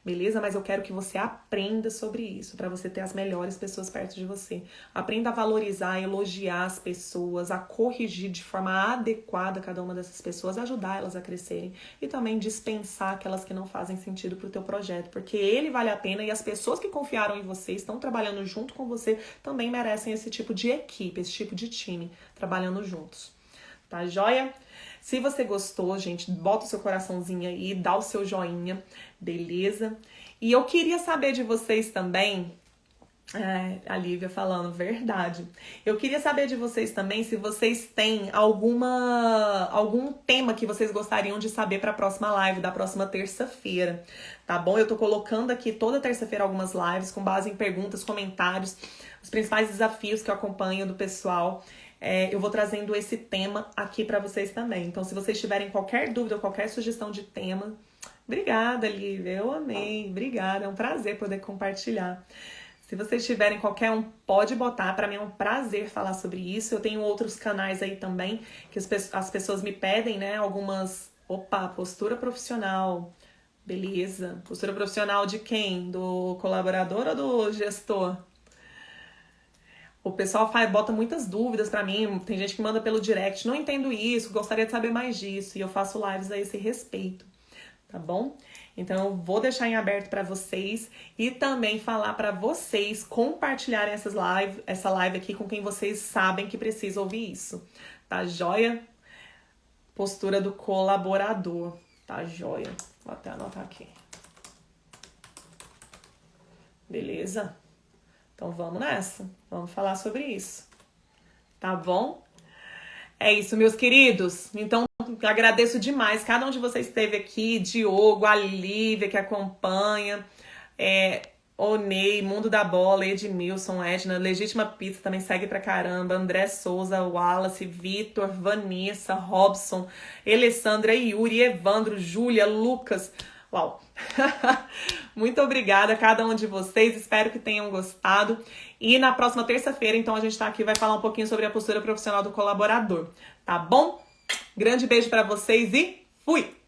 Beleza? Mas eu quero que você aprenda sobre isso, para você ter as melhores pessoas perto de você. Aprenda a valorizar, a elogiar as pessoas, a corrigir de forma adequada cada uma dessas pessoas, ajudar elas a crescerem e também dispensar aquelas que não fazem sentido pro teu projeto, porque ele vale a pena e as pessoas que confiaram em você, estão trabalhando junto com você, também merecem esse tipo de equipe, esse tipo de time, trabalhando juntos. Tá joia? Se você gostou, gente, bota o seu coraçãozinho aí, dá o seu joinha, beleza? E eu queria saber de vocês também, a Lívia falando, verdade. Eu queria saber de vocês também se vocês têm algum tema que vocês gostariam de saber para a próxima live, da próxima terça-feira, tá bom? Eu tô colocando aqui toda terça-feira algumas lives com base em perguntas, comentários, os principais desafios que eu acompanho do pessoal. Eu vou trazendo esse tema aqui para vocês também. Então, se vocês tiverem qualquer dúvida ou qualquer sugestão de tema, obrigada, Lívia, eu amei, obrigada, é um prazer poder compartilhar. Se vocês tiverem qualquer um, pode botar, para mim é um prazer falar sobre isso. Eu tenho outros canais aí também, que as pessoas me pedem, né, algumas... Opa, postura profissional, beleza. Postura profissional de quem? Do colaborador ou do gestor? O pessoal bota muitas dúvidas pra mim, tem gente que manda pelo direct, não entendo isso, gostaria de saber mais disso, e eu faço lives a esse respeito, tá bom? Então eu vou deixar em aberto pra vocês e também falar pra vocês compartilharem essa live aqui com quem vocês sabem que precisa ouvir isso, tá joia? Postura do colaborador, tá joia? Vou até anotar aqui. Beleza? Então vamos nessa, vamos falar sobre isso, tá bom? É isso, meus queridos. Então, agradeço demais cada um de vocês que esteve aqui, Diogo, a Lívia que acompanha, Onei, Mundo da Bola, Edmilson, Edna, Legítima Pizza também segue pra caramba, André Souza, Wallace, Vitor, Vanessa, Robson, Alessandra, Yuri, Evandro, Júlia, Lucas... Uau! Muito obrigada a cada um de vocês, espero que tenham gostado. E na próxima terça-feira, então, a gente tá aqui, vai falar um pouquinho sobre a postura profissional do colaborador, tá bom? Grande beijo pra vocês e fui!